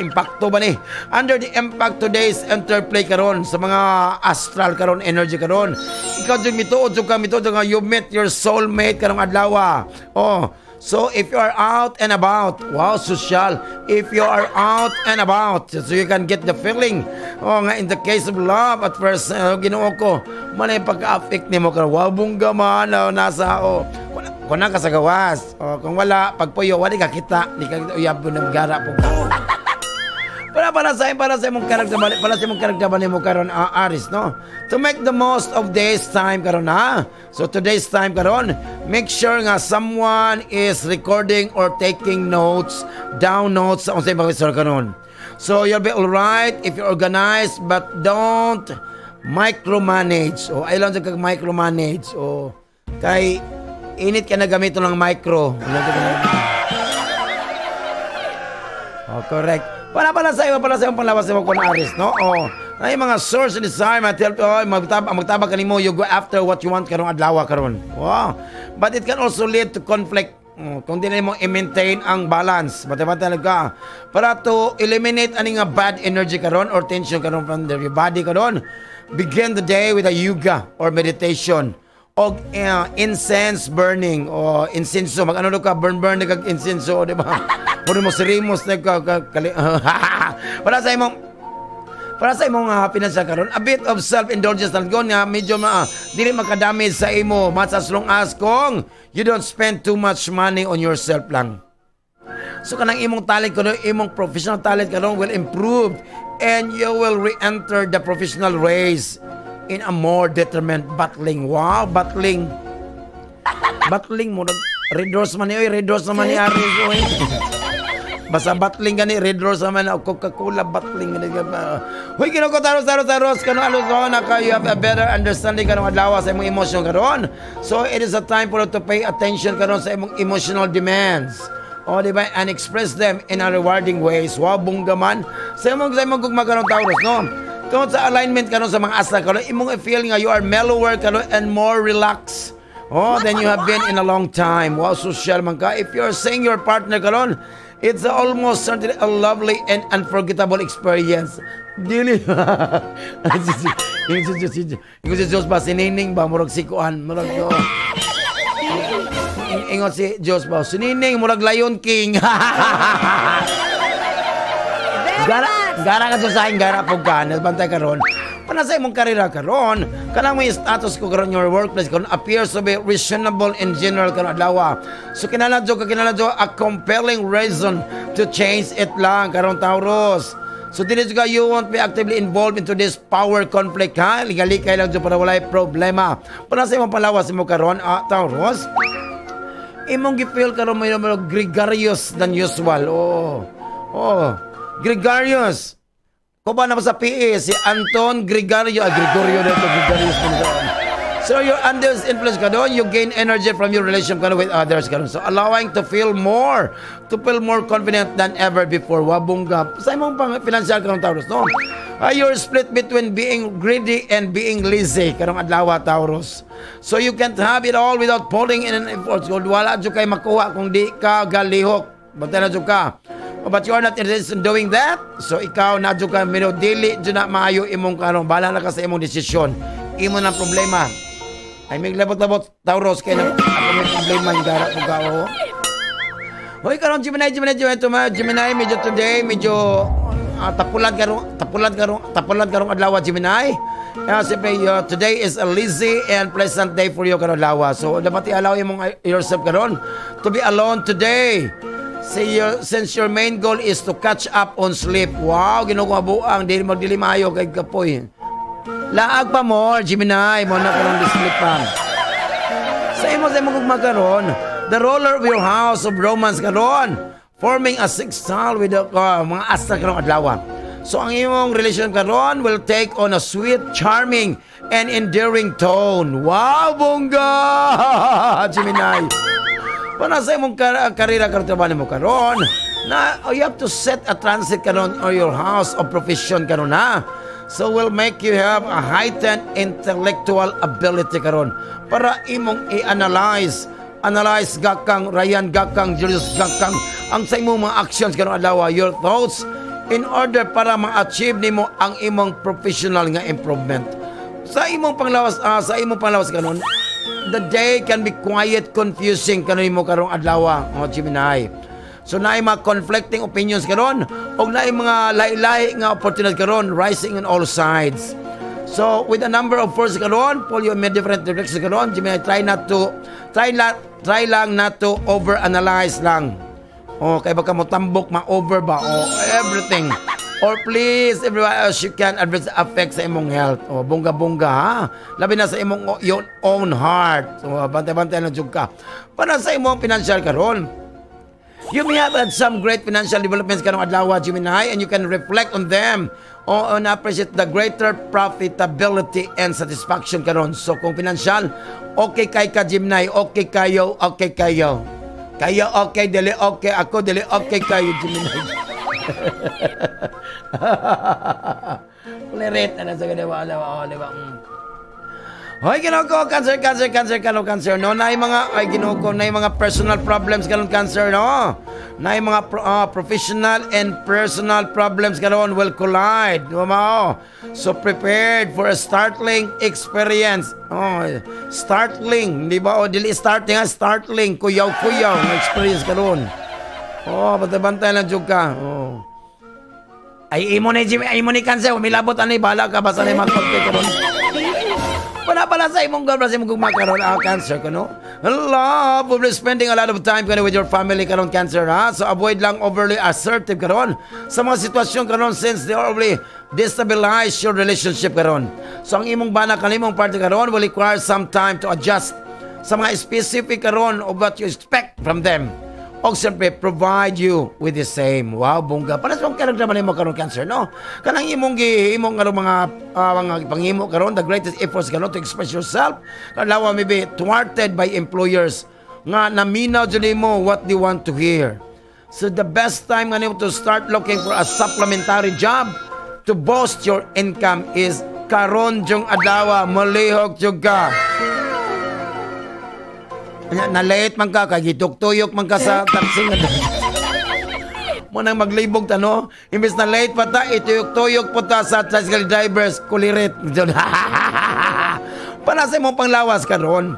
Impacto ba ni? Under the impact today's interplay karon sa mga astral karon, energy karon. Ikaw dyan mituod ka, you met your soulmate karong adlaw. Oh, so if you are out and about, wow, social. If you are out and about, so you can get the feeling. Oh, nga in the case of love, at first, Ginoo ko, manay pagka-affect ni mo ka, wow, bungga man, nasa, kung na ka sa gawas. Kung wala, pagpuyo, wala ka kita, di ka uyab ng gara po ka. Para sa imong karakter mo karon Aris, no? To make the most of this time karon ha. So today's time karon, make sure nga someone is recording or taking notes, down notes sa unsay mga karon. So you'll be all right if you organize, but don't micromanage. O ay lang kag micromanage. O kay init ka na gamiton ng micro. Correct. Para sa iyo panglawas mo ko na Aris, no? Ay mga source and desire help magtabag kanimo you go after what you want karong adlaw karon. Wow. But it can also lead to conflict kung di na mo i-maintain ang balance. Bata-bata ka. Para to eliminate ani nga bad energy karon or tension karon from your body karon, begin the day with a yoga or meditation. Og incense burning o incenso mag ka burn kag incenso di ba puro mo sirimos para sa imong pinansa karon a bit of self indulgence lang nga medyo dili makadamage sa imo mas as long as kung you don't spend too much money on yourself lang. So kanang imong talent karon imong professional talent karon will improve and you will re-enter the professional race in a more determined battling. Wow, battling mo. Red Rose man ni, Red Rose naman ni Aris. Basta battling gani, Red Rose naman, Coca-Cola battling. Huy, kinoko taros. Kano alos ko na you have a better understanding kanong adlaw sa imong emotion karon. So, it is a time for you to pay attention karon sa imong emotional demands. Diba? And express them in a rewarding ways. Wow, bungga man. Sa imong gugma karon Taurus, no? Kung sa alignment karon sa mga asla karon imong feel nga you are mellower karon and more relaxed than you have been in a long time. Wow, social man ka. If you're seeing your partner karon, it's almost certainly a lovely and unforgettable experience. Dili. Ingon si Diyos ba sinining ba murag sikuan murag ingon si Diyos ba sinining murag Lion King. Gara ka sa akin, gara po ka, nasbantay ka ron. Para sa imong karera ka ron, kanang may status ko karon your workplace karon appears to be reasonable in general karon adlaw. So kinaladyo a compelling reason to change it lang karon Taurus. So dili juga you won't be actively involved into this power conflict ha. Ligalikay lang para walay problema. Para sa imong palawas mo karon Taurus. Imong gifeel karon may gregarious than usual. Gregarious. Kuba na sa PE, si Anton Gregorio dito, Gregorio. So you're under influence ka doon, you gain energy from your relationship ka with others ka doon. So allowing to feel more confident than ever before. Wabungga. Sa imong financial ka doon, Taurus, no? You're split between being greedy and being lazy karong adlaw, Taurus. So you can't have it all without pulling in an effort. So wala dyan kayo makuha kung di ka galihok. Bantay na dyan ka. But you are not interested in doing that. So ikaw na dyan ka, dili dyan na maayo imong karong. Bala na ka sa imong desisyon. Imo na problema. Ay may labot-labot, Taurus, kaya na ako may problema yung gara po ka, oh. Hoy, karong Gemini, medyo today, medyo tapulan karong adlaw, Gemini. Siyempre, today is a lazy and pleasant day for you karong adlaw. So, dapat i-allow yourself karon to be alone today. Since your main goal is to catch up on sleep. Wow, ginagawa buang, di magdilimayo kay kapoy. Laag pa mo, Gemini, mo na karong sleep pa. Sa imo magkaroon, the ruler of your house of romance karon, forming a sextile with mga astral karong adlaw. So ang imong relation karon will take on a sweet, charming, and endearing tone. Wow, bongga! Gemini. Para sa imong karera karon trabaho mo karon, na you have to set a transit karon or your house of profession karon na. So will make you have a heightened intellectual ability karon para imong i-analyze gakang Ryan gakang Julius gakang ang sa imong mga actions karon adlaw, your thoughts, in order para ma-achieve nimo ang imong professional nga improvement. Sa imong panglawas karon, the day can be quiet, confusing karon nimo karong adlaw, Gemini. So naay mga conflicting opinions karon og naay mga lahi-lahi nga opportunity karon rising on all sides. So with a number of forces karon, pull you in different directions karon, Gemini, try lang not to overanalyze lang. Kay baka mo tambok ma-over ba everything. Or please, everyone else you can affect sa imong health. Bongga-bongga, ha? Labi na sa imong your own heart. Bantay-bantay na jud ka. Para sa imong financial karon, you may have had some great financial developments karong adlaw, Gemini, and you can reflect on them and appreciate the greater profitability and satisfaction karon. So kung financial, okay kay ka, Gemini, okay kayo. Kayo okay, dili okay, ako dili okay kayo, Gemini. Ulirit na sa ganawa, diba? Hoy, ginoko, cancer, no? Naay mga personal problems karon, Cancer, no? Naay mga professional and personal problems karon will collide, di ba? So prepared for a startling experience. Startling, di ba? Dili starting, startling, kuyaw ng experience karon. Bantay lang jud ka. Ay imo ni Cancer, umilabot ani bala ka basta ni mag-compete karon. Pala sa imong goal, sa imong makaroon Cancer no? Love will be spending a lot of time with your family karon, Cancer, ha? So avoid lang overly assertive karon sa mga sitwasyon karon since they already destabilize your relationship karon. So ang imong bana kanimong party karon will require some time to adjust sa mga specific karon of what you expect from them. O siyempre, provide you with the same. Wow, bongga. Para sa mga karagdaman mo karon, Cancer, no? Kanang imong mga panghimo karon, the greatest efforts karon to express yourself. Kalawa maybe thwarted by employers nga naminaw dyan mo what they want to hear. So the best time nga nimo to start looking for a supplementary job to boost your income is karon jung adlaw, malihog jud ka. Na-late man ka, kagitug-tuyok man ka sa taxi nga. Mo nang maglibog ta, no? Imbes na late pa ta, ituyok-tuyok po ta sa tricycle drivers, kulirit. Para sa imong panglawas karon.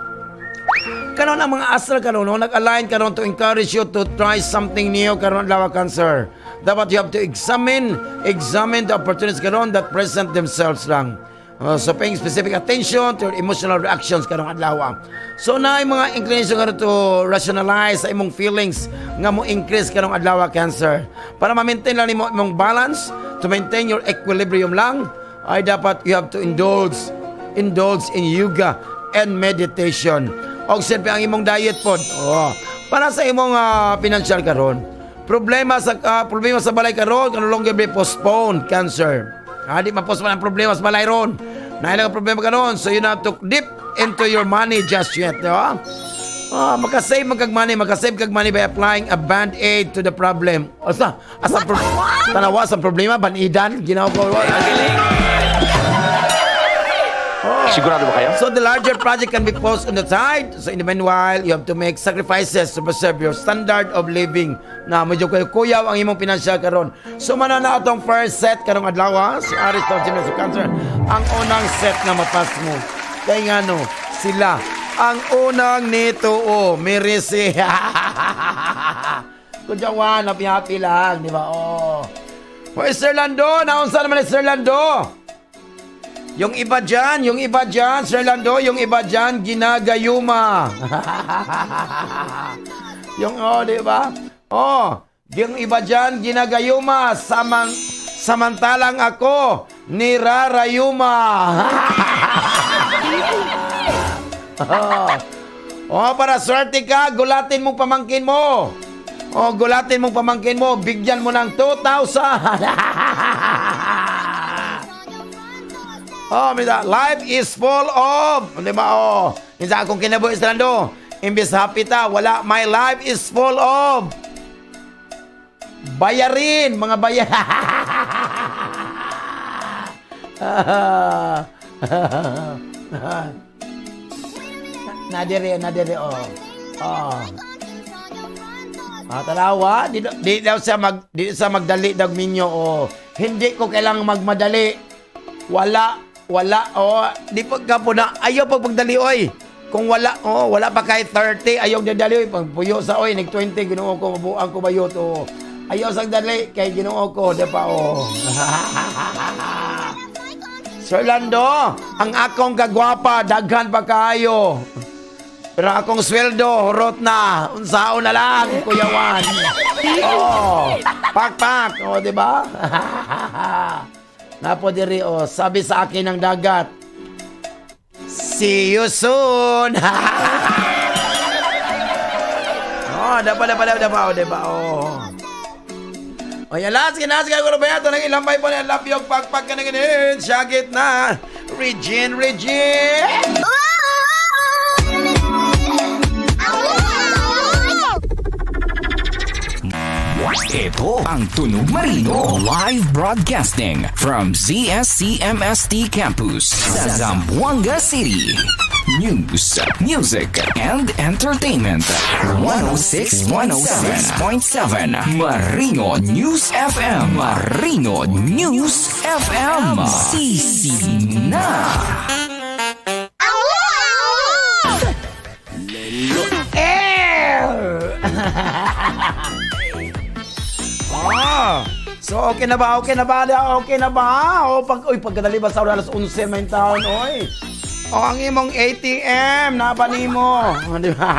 Karon ang mga astral karon, no? Nag-align karon to encourage you to try something new karon, lawa, Cancer. Dapat you have to examine the opportunities karon that present themselves lang. So paying specific attention to your emotional reactions karong adlaw. So naay mga inclination karon to rationalize sa imong feelings nga mo increase karong adlaw, Cancer. Para ma-maintain lang nimo imong balance, to maintain your equilibrium lang, ay dapat you have to indulge in yoga and meditation. Og siyempre ang imong diet pod. Para sa imong financial karon, problema sa balay karon can no longer be postponed, cancer. Di ma-postpone ang problema sa balay ron. Nahilang ang problema karon, so you not to dip into your money just yet, di ba? Makasave kag money by applying a band-aid to the problem. Tanawa sa problema, band-aidan, ginawa ko. Sigurado ba kayo? So the larger project can be posed on the side. So in the meanwhile, you have to make sacrifices to preserve your standard of living. Na medyo kayo kuyaw ang imong financial karon. So manana atong first set karong adlaw, si Aris Tawsin sa cancer. Ang unang set na mapas mo. Kay ngano sila ang unang nito Mirisi. Kujawan, happy lang, di ba? Hoy, Sir Lando, naunsa naman ni Sir Lando? Yung iba dyan, Sir Lando, yung iba dyan, ginagayuma. Di ba? Yung iba dyan, ginagayuma, samantalang ako, nirarayuma. Para swerte ka, gulatin mong pamangkin mo. Bigyan mo ng 2,000. Life is full of, di ba? Minsan akong kinabuhi sa Lando, imbis happy ta, wala, my life is full of bayarin, mga bayarin. Nadiri, talawa, di daw siya magdali dag minyo, Hindi ko kailangang magmadali. Wala, di ka po na, ayaw pagdali, oy. Kung wala pa kay 30, ayaw dadali, oy. Pagpuyo sa, oy, nag-20, ginoo ko, mabuang ko bayot, Ayaw sang dali, kay ginoo ko, di pa, Sir Lando, ang akong kagwapa, daghan pa kayo. Pero akong sweldo, hurot na. Unsaon na lang, kuyawan. Pak, di ba? Napo diri, sabi sa akin ng dagat, see you soon. Dapa, di ba? Yalas, ko ba ito? Nang ilambay po na lapyog, pagpag ka na ganun. Syagit na. Regine. Ito ang Tunog Marino live broadcasting from ZSCMST Campus sa Zamboanga City. News, music, and entertainment. 106.7 Marino News FM. Marino News FM. Sisi na. So okay na ba? Pagkadali ba sa alas 11 may taon, oy. Ang imong ATM, napani mo. Di ba?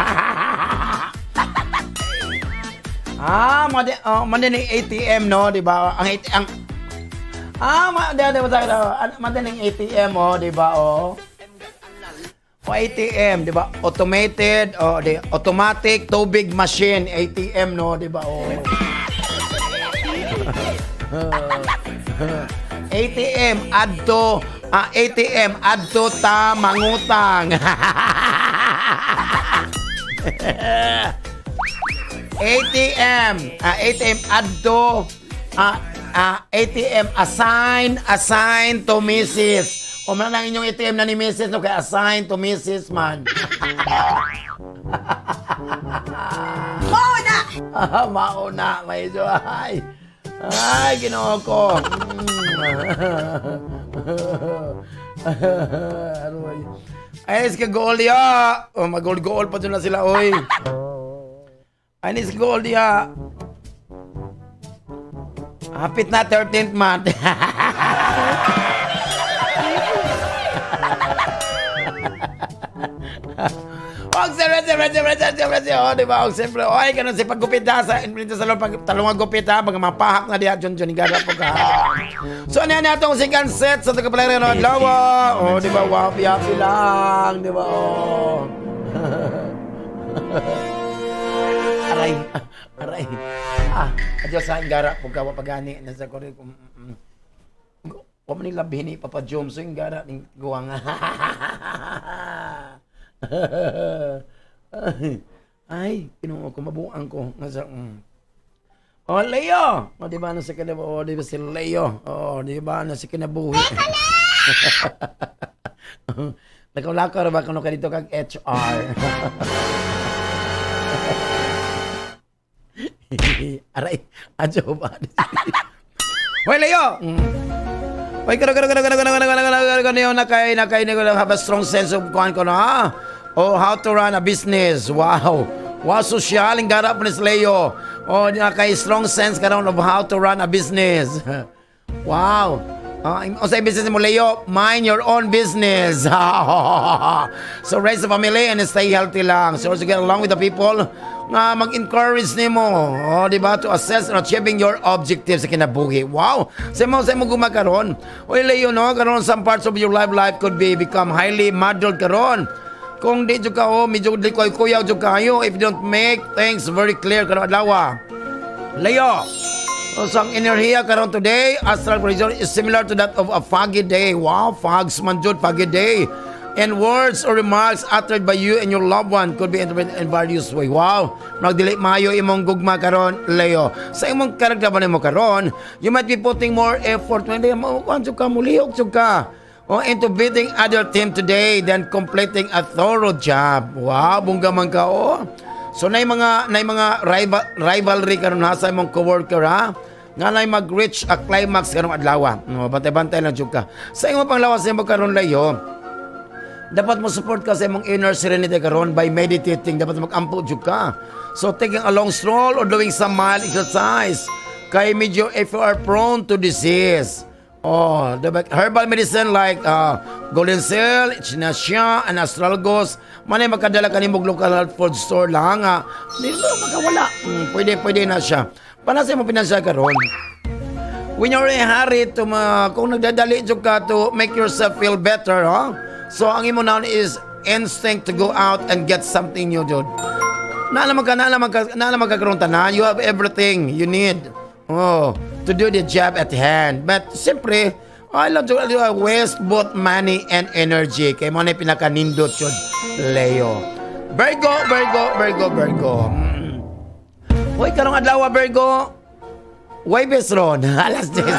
Madaling ATM, no? Di ba? Ang ATM, madaling ATM, di ba, ATM, di ba? Automated, automatic tubig machine, ATM, no? Di ba, ATM adto ta mangutang. ATM adto ATM assign to Mrs. O man lang inyong ATM na ni Mrs. no kay assign to Mrs. man. Mauna medyo ay, ginoo ko. Ay, iska goal ya. Mag-goal pa dun na sila, oy. Ay, iska goal ya. Hapit na 13th month. Di ba? Siyempre, oy, ganun si paggupit ha, sa salon, talong gupit ha, pag mapahak na diha, John, igara po ka. So, ano yan itong second set sa tagapalari ng adlaw. Di ba? Wapi-happy lang, di ba? Aray. Adios sa ingara pag kawa pagani na sa kore kung ko man labini papa Jom so ingara ning guwang. Ay, kinuha ko mabuang ko nga sa Oh, Leo! O, di ba na si kinabuhi? O, di ba si Leo? O, di ba na si kinabuhi? Lakaw-lakaw ba kung ka dito kag HR? Aray, adyo ba? Hoy, Leo! Hoy, nakay, have a strong sense of kuhan ko na, oh, how to run a business. Wow! Wow, social, ang garap ni Leo. Oh, nakay strong sense ka of how to run a business. Wow! O sa business mo, Leo, mind your own business. So raise a family and stay healthy lang. So also get along with the people na mag-encourage nimo. Oh, di ba? To assess and achieving your objectives sa kinabuhi. Wow! Sa mo gumakaron. Oy, Leo, no? Karon some parts of your life could become highly muddled karon. Kung di ka medyo di ko kuyaw kayo if you don't make things very clear karon adlaw. Leo, ang enerhiya karon today, astral projection is similar to that of a foggy day. Wow, fogs man jud, foggy day. And words or remarks uttered by you and your loved one could be interpreted in various way. Wow, nagdili maayo imong gugma karon, Leo. Sa imong karagdaman mo karon, you might be putting more effort when mo kanjo ka mulihok ka. Into beating other team today than completing a thorough job. Wow, bungga man ka, So, na mga rivalry karon ha sa imong coworker, ha? Nga na mag-reach a climax karong adlaw. Bantay-bantay lang jud ka. Sa imong panglawas sa imong karon, Leo, dapat mo support ka sa imong inner serenity karon by meditating. Dapat mag-ampo jud ka. So, taking a long stroll or doing some mild exercise. Kay medyo if you are prone to disease. The herbal medicine like golden seal, echinacea, and astragalus, manay makadala ka nimog local health food store lang. Hindi mo makawala. Pwede na siya. Panasay mo pinansya karon. When you're in a hurry kung nagdadali ka to make yourself feel better, so ang imo now is instinct to go out and get something new, dude. Naalaman ka karon tanan. You have everything you need. To do the job at hand. But siyempre, I love to waste both money and energy. Kaya mo na pinakanindot yun, Leo. Virgo. Hoy, karong adlaw, Virgo. Way best ron. Alas 10.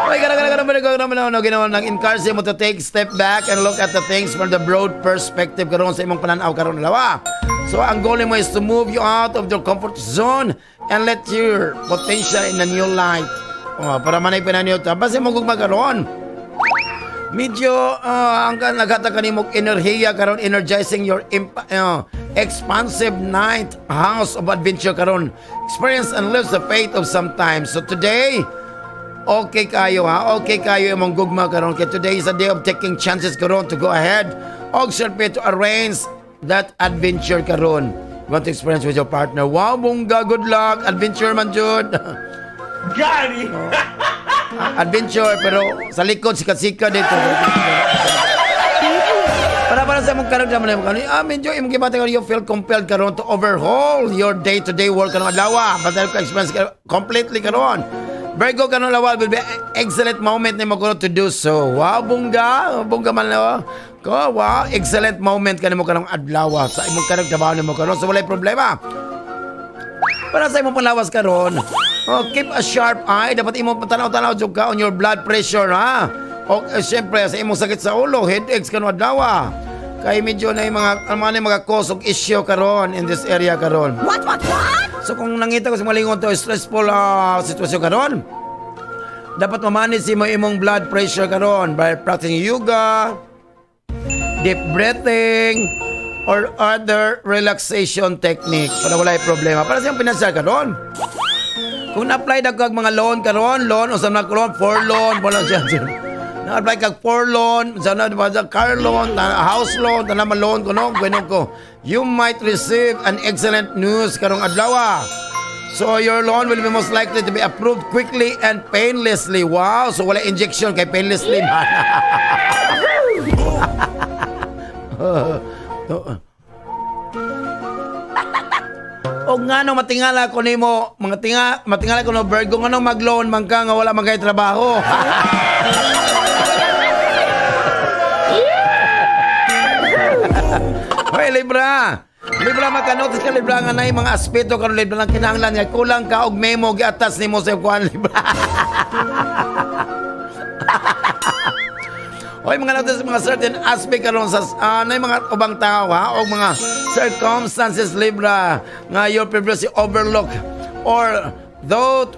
Hoy, karong Virgo. Ginawa ng encourage mo to take step back and look at the things from the broad perspective karon sa imong pananaw karon adlaw. So, ang goal mo is to move you out of your comfort zone and let your potential in a new light. Para manay pinanyo ito. Basta mo gugma karon. Medyo, ang nagata ka ni mong enerhiya karon, energizing your expansive ninth house of adventure karon. Experience and live the faith of sometimes. So, today, okay kayo ha? Okay kayo imong gugma karon. Kaya today is a day of taking chances karon to go ahead. Og siyempre to arrange that adventure karon. You want to experience with your partner. Wow, bungga, good luck. Adventure man jud. Gary! Adventure, pero sa likod, sikat-sikat dito. Para sa mong karon naman karon. Medyo imong gibati karon, you feel compelled karon to overhaul your day-to-day work karon adlaw. But ka experience completely karon. Virgo karon lawal will be excellent moment nimo karon to do so. Wow, bungga man lawa. Wow, excellent moment kanimo karong adlaw sa imong karong trabaho nimo karon. So walay problema. Para sa imong panlawas karon, keep a sharp eye. Dapat imong tanaw-tanaw jud ka on your blood pressure, ha. O siyempre sa imong sakit sa ulo, headaches karon adlaw. Kay medyo na mga cause of issue karon in this area karon. What? So kung nangita ko sa malingon to stressful sitwasyon karon, dapat mamanage mo imong blood pressure karon by practicing yoga, deep breathing, or other relaxation technique para walay problema. Para sa iyong pinansya karon. Kung na-apply na kag mga loan karon, loan o sa mga loan, for loan, wala siya. Na-apply kag for loan, sa car loan, house loan, na loan ko, no? Gano'n ko. You might receive an excellent news karong adlaw. So your loan will be most likely to be approved quickly and painlessly. Wow! So wala injection kay painlessly. O nga no, matingala ko nimo, matingala ko no, Virgo, nga no, mag-loan man ka, nga wala man kayo trabaho. Hoy, Libra! Libra, makanotis ka, Libra, nga na yung mga aspeto ka, Libra, lang kinahanglan nga, kulang ka og memo, giatas ni mo sa kuhan, Libra. Hoy, mga notice, mga certain aspect karon sa na yung mga ubang tao, ha, o mga circumstances, Libra, nga you're previously overlooked or thought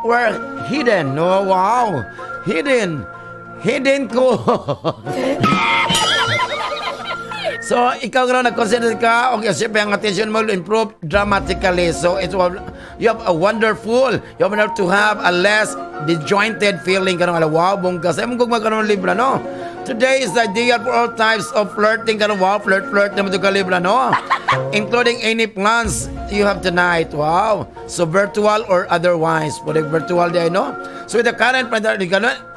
were hidden. Oh, wow! Hidden ko. So, ikaw karon nag-consider ka, okay, siyempre ang attention mo will improve dramatically. So, you have a wonderful, you have to have a less disjointed feeling karon, wow, bongga. Sa imong gugma karon, Libra, no? Today is the ideal for all types of flirting karon, wow, flirt naman to ka, Libra, no? Including any plans you have tonight, wow. So, virtual or otherwise, pwede virtual day, no? So, with the current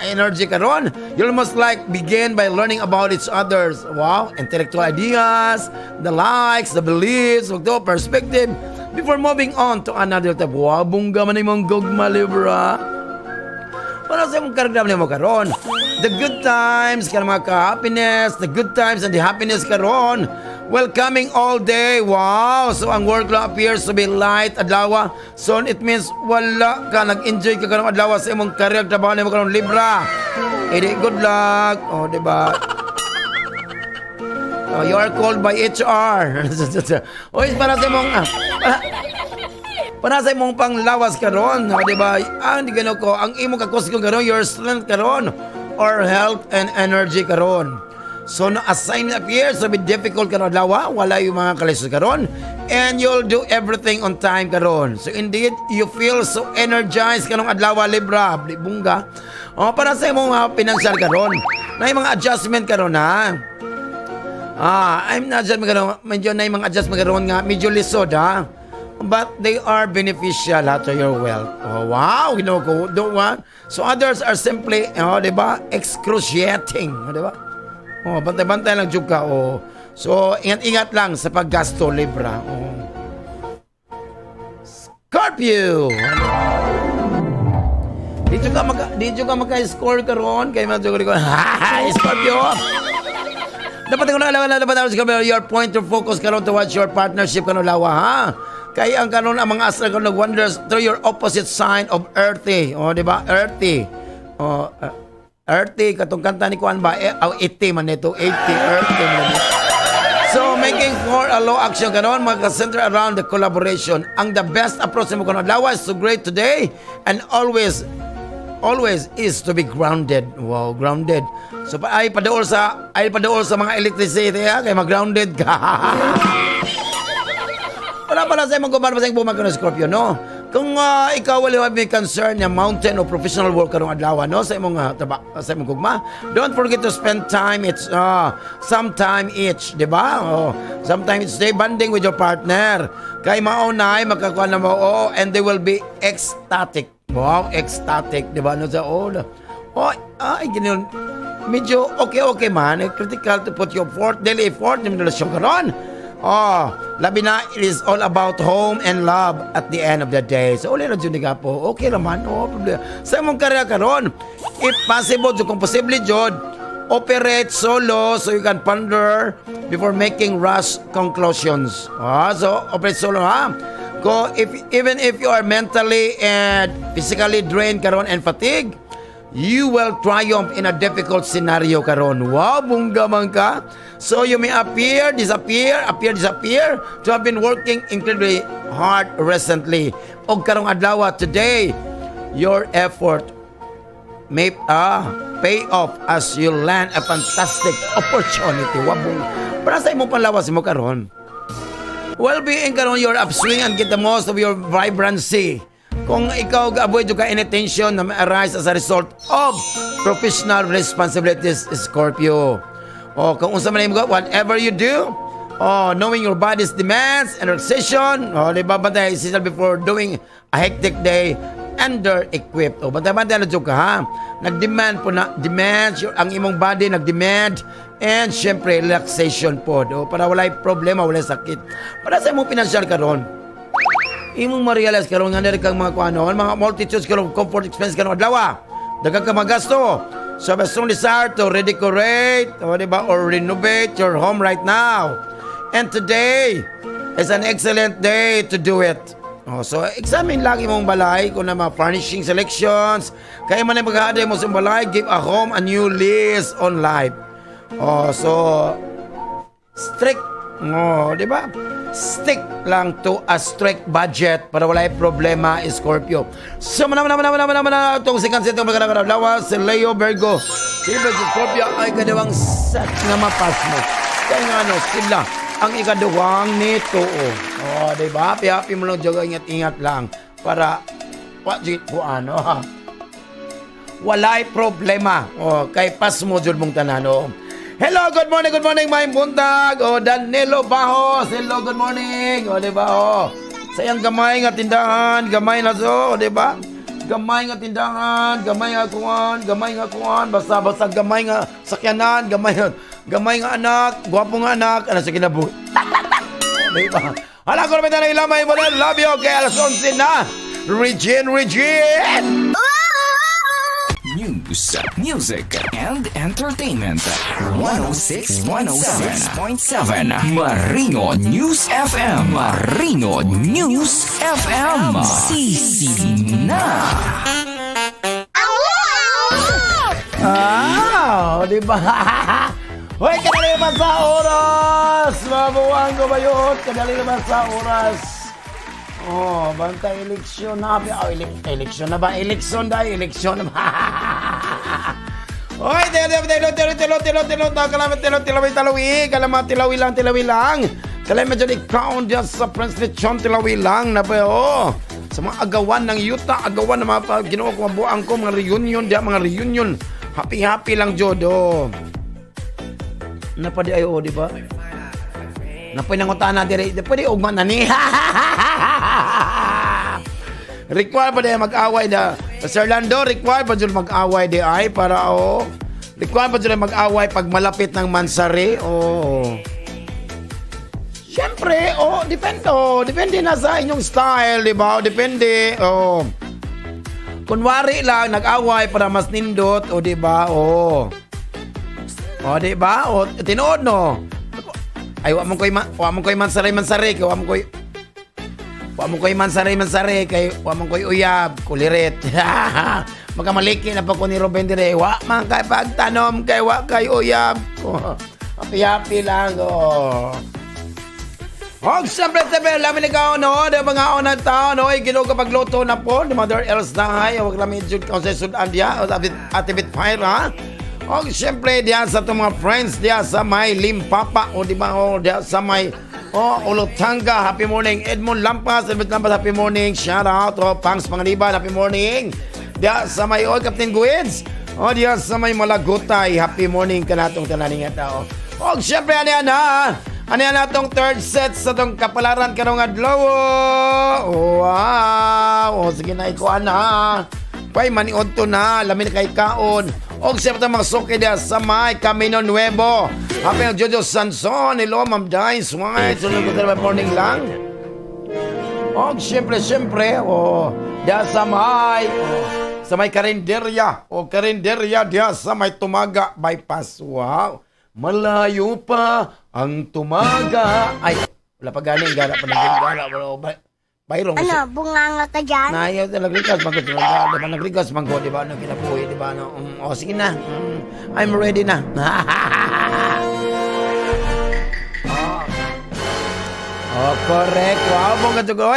energy karon, you'll most like begin by learning about each other's, wow, intellectual ideas, the likes, the beliefs, the perspective, before moving on to another type. Wow, bungga man yung gugma, Libra. Para sa mong karagdam mo karon, the good times, mga ka-happiness, the good times and the happiness karon, welcoming all day. Wow! So, ang work lang appears to be light, adlaw. So, it means wala ka, nag-enjoy ka karong adlaw sa imong career, trabaho na mo karong, Libra. Good luck. O, diba? You are called by HR. Oy, para sa imong para sa imong panglawas karon, di ba? Di gano ko ang imong kakos ko karon, your strength karon or health and energy karon. So no assignment appears to be difficult karon lawa, wala yung mga kalisod karon, and you'll do everything on time karon. So indeed, you feel so energized kanong adlaw, Libra, bungga. Para sa imong financial karon, na yung mga adjustment karon, ha. I'm not just medyo na yung mga adjustment karon nga medyo lisod, ha. But they are beneficial, ha, to your wealth. Oh, wow, don't want. So others are simply, di ba, excruciating, di ba? Bantay-bantay lang jud ka, So ingat-ingat lang sa paggasto, Libra. Scorpio. Dito ka maka-score karon kay mga ko. Scorpio. Dapat ko na Scorpio, your point of focus karon towards your partnership karon lawa, ha. Kaya ang kanon ang mga astral karon nag-wonders through your opposite sign of earthy. Di ba? Earthy. Earthy, katong kanta ni Kuan ba? 80 man ito. 80, earthy man ito. So, making for a low action kanon, mag-center around the collaboration. Ang the best approach mo kanon adlaw is to great today and always is to be grounded. Wow, grounded. So, ay padaol sa mga electricity, ha? Kaya mag-grounded ka. Wala pala sa imong kumpara sa imong bumag Scorpio, no? Kung ikaw wala may concern na mountain or professional work karong adlaw, no, sa imong sa imong gugma, don't forget to spend time sometime each, di ba? Sometime each day bonding with your partner. Kay maunay makakuha na mo, and they will be ecstatic. Wow, ecstatic, di ba? No, sa ganoon. Medyo okay man, critical to put your daily effort in relasyon karon. Labi na, it is all about home and love at the end of the day. So, uli na dyan nga po. Okay naman, problema. Sa mong karya karon, if possible, kung posible dyan, operate solo so you can ponder before making rash conclusions. So, operate solo, ha? Even if you are mentally and physically drained karon and fatigued, you will triumph in a difficult scenario karon. Wow, bungga man ka. So you may disappear to have been working incredibly hard recently. Og karong adlaw today, your effort may pay off as you land a fantastic opportunity. Wabong. Para sa imong panlawas mo karon. Well-being karon, your upswing and get the most of your vibrancy. Kung ikaw avoid ka inattention na arise as a result of professional responsibilities, Scorpio. Kung unsa man mo, whatever you do, knowing your body's demands and relaxation, di ba, bantay before doing a hectic day, under-equipped. Bantay-bantay na ka, ha? Nag-demand po na, demands, ang imong body nag-demand, And syempre, relaxation po. Para walay problema, walay sakit. Para sa imong financial karon, imong ma-realize karon nga nari kang mga kuanon, mga multitudes karon, comfort expense karon adlaw. Daghang ka magasto. So, best strong desire to redecorate, diba, or renovate your home right now. And today is an excellent day to do it. So, examine lagi mong balay kung na mga furnishing selections. Kaya man ay mag-aaday mo sa balay, give a home a new lease on life. So, strict, di ba? Stick lang to a strict budget para wala problema, Scorpio. So, itong second set ng magandang lawa, si Leo Virgo. Si Scorpio ay kadawang set nga mapas mo. Kaya nga sila ang ikaduwang nito. Di ba? Happy mo lang dyan, ingat-ingat lang para, walay problema. Kay pas mo dyan mong tanan, Hello, good morning, may buntag. Danilo Bajos. Hello, good morning. Di ba, sayang gamay nga tindahan, gamay na di ba? Gamay nga tindahan, gamay nga kuwan, basta gamay nga sakyanan, gamay nga anak, gwapo nga anak, ano sa kinabuhi. Di ba? Hala ko naman na ilamay mo na, love you, kaya alas 11 na. Regine! News, music, and entertainment. 106.7 Marino News FM. Marino News FM. Sisi na. Di ba? Hoy, kadali naman sa oras. Mabuhan ko ba yun? Kadali naman sa oras. Bantay eleksyon na. Eleksyon na ba? Eleksyon na ba? Hoy, tilawi lang. Kalamat dyan i-count dyan sa Prince Lechon, tilawi lang na ba, sa mga agawan ng yuta, agawan na mga ginawa ko, mabuang ko, mga reunion. Happy lang, Jodo. Napadi ayo, di ba? Napay nangutaan na dire, pwede ugman na ni. Require pa din mag-away na. Sir Lando, require pa din mag-away di ay para require pa din mag-away pag malapit ng mansari. Siyempre, depende na sa inyong style, di ba? Depende, kunwari lang, nag-away para mas nindot, di ba? Di ba? Tinood, no? Ay, wa mo ko'y mansari, kaya wa mo ko'y mansari, kay wa mo ko'y uyab, kulirit. Magkamaliki na pa ko ni Ruben dire, wa man kay pagtanom, kay wa kay uyab. Happy lang, siyempre, lamin ikaw, da mga unang tao, ginoo kapag luto na po, the mother else na, wag lamin jud kung sa sudan dia, atibit fire, ha? Siyempre, diyan sa itong mga friends, diyan sa may Limpapa, di ba, diyan sa may Ulutanga, happy morning. Edmond Lampas, happy morning. Shout out, Pangs Pangaliban, happy morning. Diyan sa may Captain Guids, diyan sa may Malagutay, happy morning ka natong tananing tao. Siyempre, ano yan natong third set sa itong kapalaran karong adlaw. Wow, sige na ikuan na. Pay maniod to na, lamin kay kaon. Siyempre mga suki diya sa may Camino Nuevo. Happy ng Jojo Sanson, hello Ma'am Dice, sunod ko tayo morning lang. Siyempre, diya sa may Karinderya, diya sa may Tumaga bypass. Wow, malayo pa ang Tumaga. Ay, wala pa galing, gala pa naging Bayrong. Bunganga ka dyan? Ayaw na nagrigas, nagrigas, di ba, kinabuhi, di ba, sige na, I'm ready na. Correct, wow, mong katugo,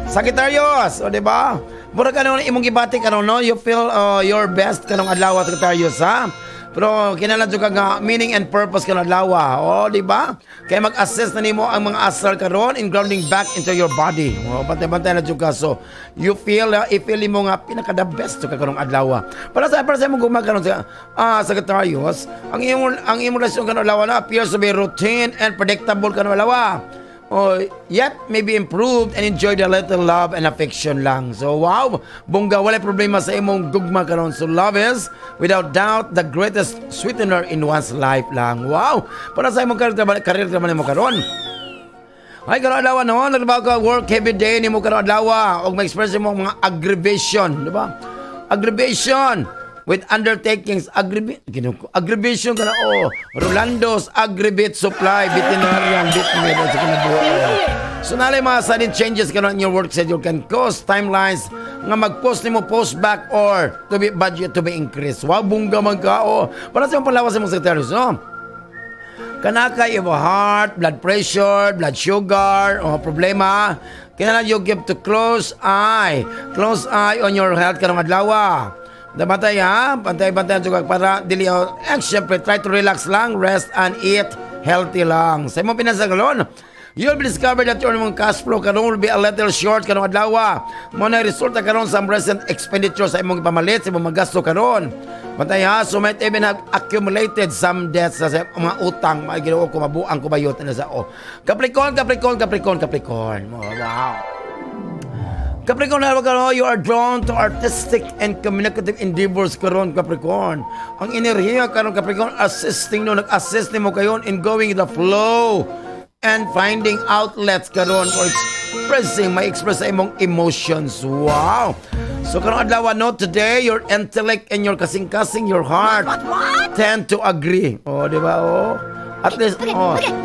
Sagittarius, di ba, mura ka nung imong gibati ka nung, you feel your best ka nung adlaw, Sagittarius, ha? Pero kinaladyo ka nga meaning and purpose ka ng lawa. Di ba? Kaya mag-assess na nimo ang mga asal karon in grounding back into your body. Bantay-bantay na juga. So, you feel, i-feel mo nga pinaka-the best ka karong adlaw. Para sa mo gumagano'n sa Sagittarius, ang imo relasyon ka ng lawa na appears to be routine and predictable ka ng lawa. yet maybe improved and enjoy the little love and affection lang. So wow, bungga, wala problema sa imong gugma karon. So love is without doubt the greatest sweetener in one's life lang. Wow, para sa imong karir naman mo karon. Ay karon adlaw no, nagtrabaho ka work heavy day nimo karon adlaw og ma-express mo mga aggravation, di ba? Aggravation with undertakings, aggravation ka na, Rolando's aggravate supply, veterinarian, sa kinabuhi. So nalay mga sudden changes ka na in your work schedule can cause timelines nga mag-post ni mo post back or to be budget to be increased. Wow, bungga man ka, para sa yung palawas sa mga secretaries, no? Kanaka, you have a heart, blood pressure, blood sugar, problema. Kailangan you give to close eye on your health karong adlaw. Damatay ha, pantay-pantay juga para dili syempre try to relax lang, rest and eat healthy lang. Sa imong pinasagalon, you'll be discovered that your cash flow karon will be a little short karong adlaw. Mo na resulta karon sa recent expenditure sa imong pamalit, sa imong magasto karon. Pantay ha, so might even have accumulated some debts sa mga utang, magiging ko mabuang ko bayot na sa Capricorn. Wow. Capricorn, you are drawn to artistic and communicative endeavors karon Capricorn. Ang enerhiya karon Capricorn nag-assist nimo kayon in going with the flow and finding outlets karon for express sa imong emotions. Wow. So karon adlaw no, today your intellect and your kasing-kasing your heart tend to agree. Di ba? At least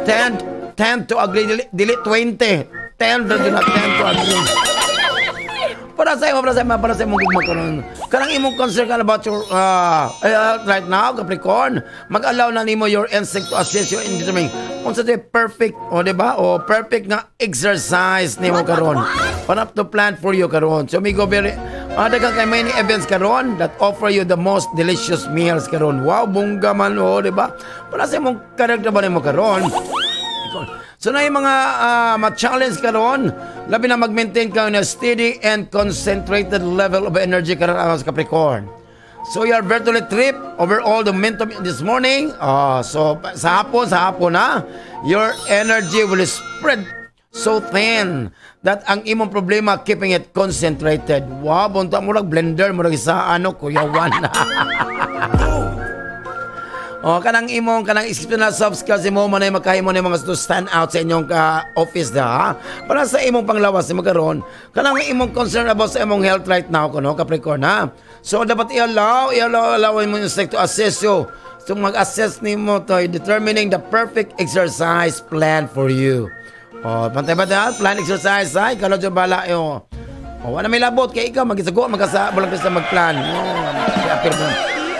tend to agree, dili 20. Tend to agree. Para sa imong gugma karon. Kanang imong concern ka about your right now, Capricorn, mag-allow na nimo your instinct to assist you in determining unsa the perfect, di ba? Perfect nga exercise nimo karon. Para to plan for you karon. So may go very daghang kay many events karon that offer you the most delicious meals karon. Wow, bungga man di ba? Para sa imong karakter ba nimo karon. So na yung mga ma-challenge karon, labi na mag-maintain ka na steady and concentrated level of energy karon sa Capricorn. So you are virtually tripped over all the momentum this morning. So sa hapon na, your energy will spread so thin that ang imong problema keeping it concentrated. Wow, bunta mo lang blender mo lang sa Kuya Juan. Kanang exceptional soft skills mo man ay makahimo ni mga to stand out sa inyong office ha. Para sa imong panglawas mo karon, kanang imong concern about sa imong health right now Capricorn ha. So dapat i-allow mo yung to assist you. So mag-assess nimo to determining the perfect exercise plan for you. Pantay-pantay plan exercise ay kalo jo bala wala may labot kay ikaw magisago bulag sa magplan.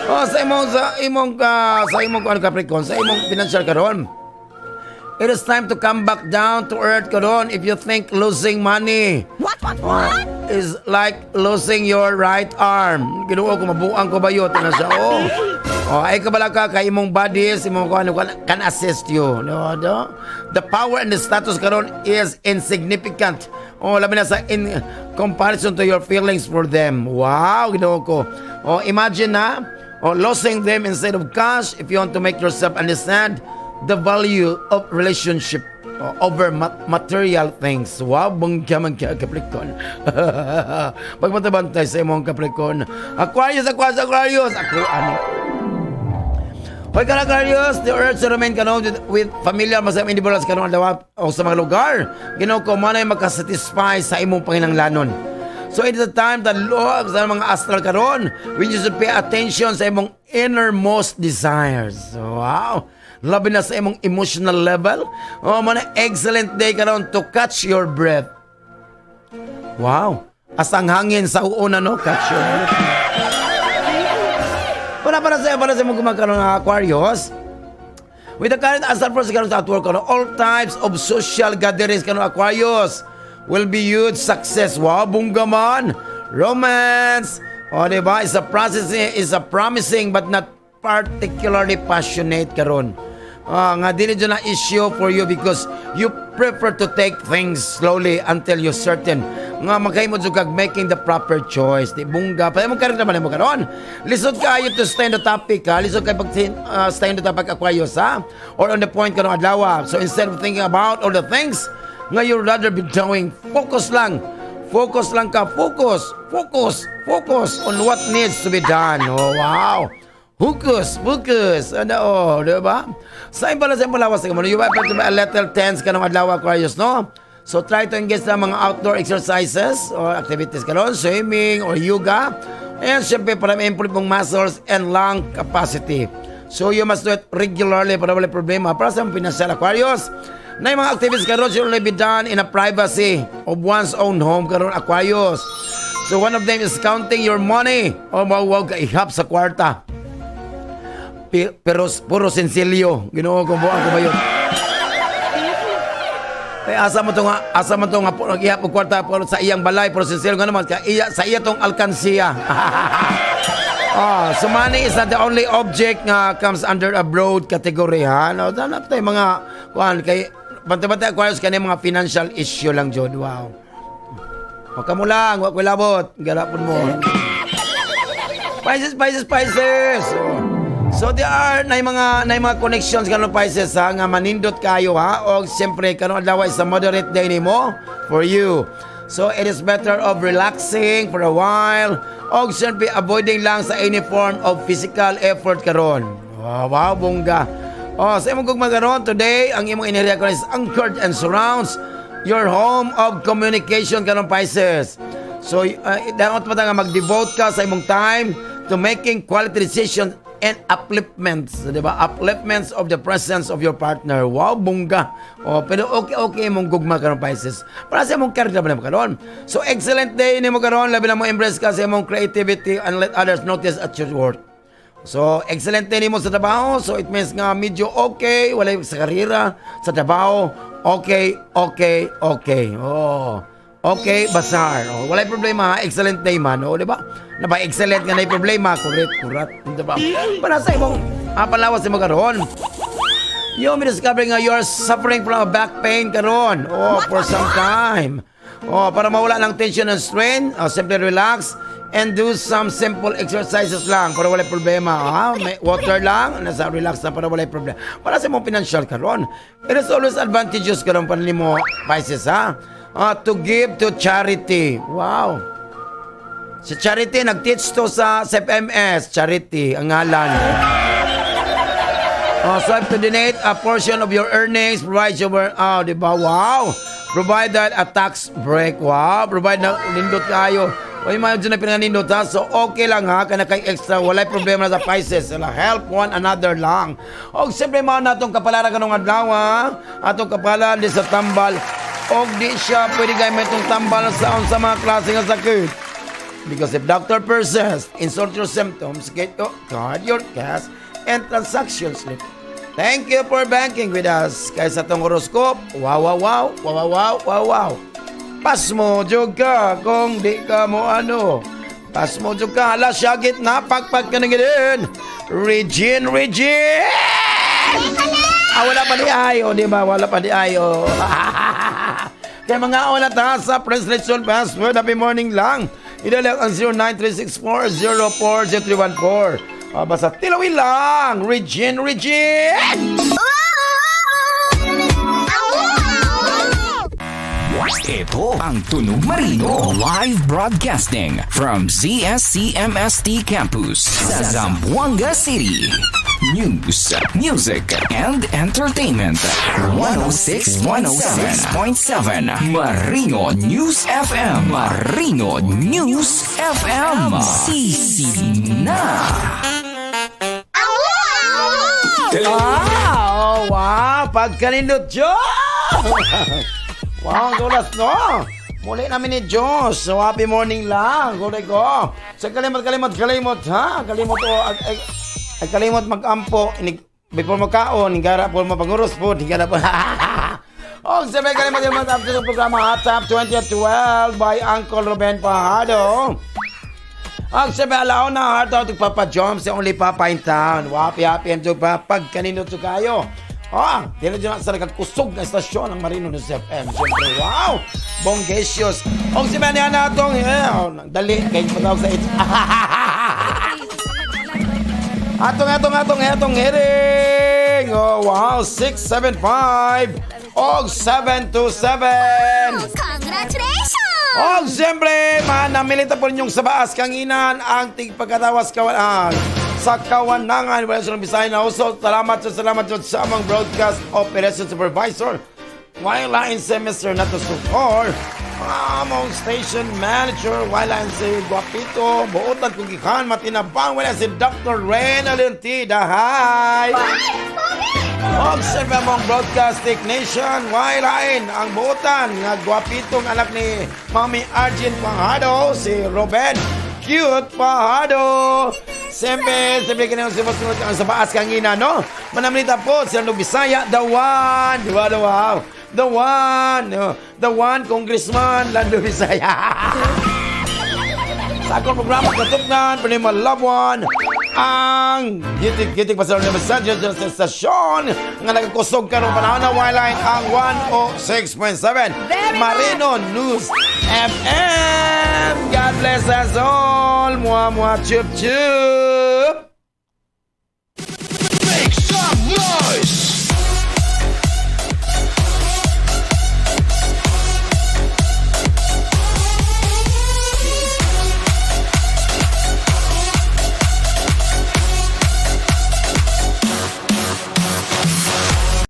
Sa imong Capricorn, sa imong financial karon. It is time to come back down to earth karon if you think losing money is like losing your right arm. Ginoo ko mabuang ko bayot na siya. Ay kabala ka kay imong bodies, imong can assist you. No? The power and the status karon is insignificant. Labi na sa in comparison to your feelings for them. Wow, ginoo ko. Imagine na losing them instead of cash if you want to make yourself understand the value of relationship over material things. Wow, bangga man ka Capricorn. Pagmatabantay sa imong Capricorn. Aquarius. Ako Hoy Aquarius, the earth to remain with familiar masayang individuals kanong adlaw o sa mga lugar. Ginoo ko manay makasatisfy sa imong panginahanglanon. So it is the time that Lord sa mga astral karon, we need to pay attention sa imong innermost desires. Wow. Labi na sa imong emotional level. Man excellent day karon to catch your breath. Wow. Asang hangin sa uuna catch your breath. Para sa imong gumakaroon ng Aquarius. With the current astral force karon sa outward karon, all types of social gatherings karon Aquarius will be huge success. Wow, bungga man. Romance. Diba? Is a promising but not particularly passionate karon. Nga dili dyan na issue for you because you prefer to take things slowly until you're certain nga magkahimo jud making the proper choice. Di bungga. Pwede mo karon naman mo karon. Lisod kayo to stay on the topic ha. Lisod kayo pag stay on the topic Aquarius ha. Or on the point karon adlaw. So instead of thinking about all the things nga you rather be doing. Focus lang. Focus lang ka. Focus on what needs to be done. Oh, wow. Focus. Ano, di ba? Saan pala lawas ka mo? You have to be a little tense ka ng adlaw, Aquarius, no? So, try to engage sa mga outdoor exercises or activities ka ron, swimming or yoga. And syempre, para ma-improve mong muscles and lung capacity. So, you must do it regularly para wala problema. Para sa mga financial, Aquarius, na yung mga activities ka ron should only be done in a privacy of one's own home ka ron, Aquarius. So, one of them is counting your money. O, wag ka ihap sa kwarta. Pero puro sensilyo. Ginoo ko buang ko ba yun? Asa mo to nga ihap og kwarta sa iyang balay puro sensilyo nga naman sa iya tong alkansiya. So money is not the only object nga comes under a broad category, ha? No, danap tayo mga kuan kay bantay-bantay Aquarius kani mga financial issue lang jud. Wow. Wag ka mo lang, wag ko labot. Garapon mo. Pisces. So there are na mga connections kanon Pisces, ha, nga manindot kayo, ha, o siyempre kanon adlaw sa moderate day nimo for you. So it is better of relaxing for a while o siyempre avoiding lang sa any form of physical effort karon. Wow, bongga. Sa imong gugma karon today, ang imong enerhiya karon is anchored and surrounds your home of communication kanon Pisces. So dapat pa nga mag-devote ka sa imong time to making quality decisions and upliftments, di ba? Upliftments of the presence of your partner. Wow, bongga. Pero okay mong gugma karon Pisces. Para sa imong career ba karon. So excellent day nimo karon, labi na mo embrace ka sa imong creativity and let others notice at your work. So excellent day nimo sa trabaho. So it means nga medyo okay, wala sa karera, sa trabaho. Okay. Okay, basar. Walay problema, excellent day man. Di ba? Naba excellent nga na problema, kurat. Di ba? Para sa imong palawas mo karon. You may discover nga you're suffering from a back pain karon. For some time. Para mawala ng tension and strain, simply relax and do some simple exercises lang para walay problema. May water lang, nasa relax na para walay problema. Para sa imong financial karon. It is always advantageous karon pa nimo Pisces, ha? To give to charity. Wow. Si Charity, nag-teach to sa FMS. Charity, ang ngalan. So have to donate a portion of your earnings. Provide your... diba? Wow. Provide that a tax break. Wow. Provide na nindot kayo. Uy, mayo dyan na pinanindot, ha? So, okay lang, ha? Kana kay extra. Walay problema na sa Pisces. Help one another lang. Siyempre, mga natong kapalaran ka nung adlaw, ha? Atong kapalaran di sa tambal. Di siya pwede gamit itong tambal sa mga klase ng sakit. Because if doctor persists, insult your symptoms, get your card, your cash, and transaction slip. Thank you for banking with us. Kaya sa itong horoscope, wow. Pasmo jog ka kung di ka mo ano. Pasmo jog ka, hala siya gitna, pagpag ka na ganoon. Regine! Wala pa di ayo, di ba? Wala pa di ayo. Kaya mga wala ta sa presidential password, happy morning lang. Idalag ang 093640400314. Basta tilawin lang. Regine! Ito ang Tunog Marino live broadcasting from ZSCMST Campus sa Zamboanga City. News, music, and entertainment. 106.7 Marino News FM. Sisi na. Wow! Pagkalindot, Diyos! Wow, gulas, no? Muli namin ni Diyos. So, happy morning lang. Gulay ko. So, kalimot, ha? Kalimot mag-ampo. Before magkaon, hingara po mapangurus po. Hingara po. Sabi kalimot yung after ng programa Hot Top 2012 by Uncle Ruben Pajado. Sabi alaw na Hot Top Papa-Jom sa only Papa in town. Happy and joke pa. Pag kanino to kayo. Dito dyan sa nagkusog na estasyon ng Marino News FM. Siyempre, wow! Bonggesios. Sabi niya na itong, dali, kayo patawag sa ito. Atong hearing. Wow, 675 og 727. Og siyempre, manamilita po ninyong sa baas kanginan ang tigpagkatawas kawanan sa kawanangan wala sa Bisaya na uso. Salamat sa amang broadcast operation supervisor. Wala in si Mr. Nato Sukor, among station manager, wala in si Guapito, buotan kong ikan, matinabang, wala si Dr. Reyna Lentida. Hi! Og siyempre mong broadcast technician, walain ang buotan nga Guapitong anak ni Mami Arjen Pahado, si Ruben Cute Pahado. Siyempre ka na yung simusunod ang sa baas kangina, no? Manamlita po, si Lando Bisaya, the one, diba, wow? The one, Congressman Lando Bisaya. Sa akong programa, katuknan, panima love one, ang gitik pa sa Universidad sa stasyon nga nagkusog karong panahon na wireline ang 106.7 Marino News FM. God bless us all. Mua chup chup. Make some noise!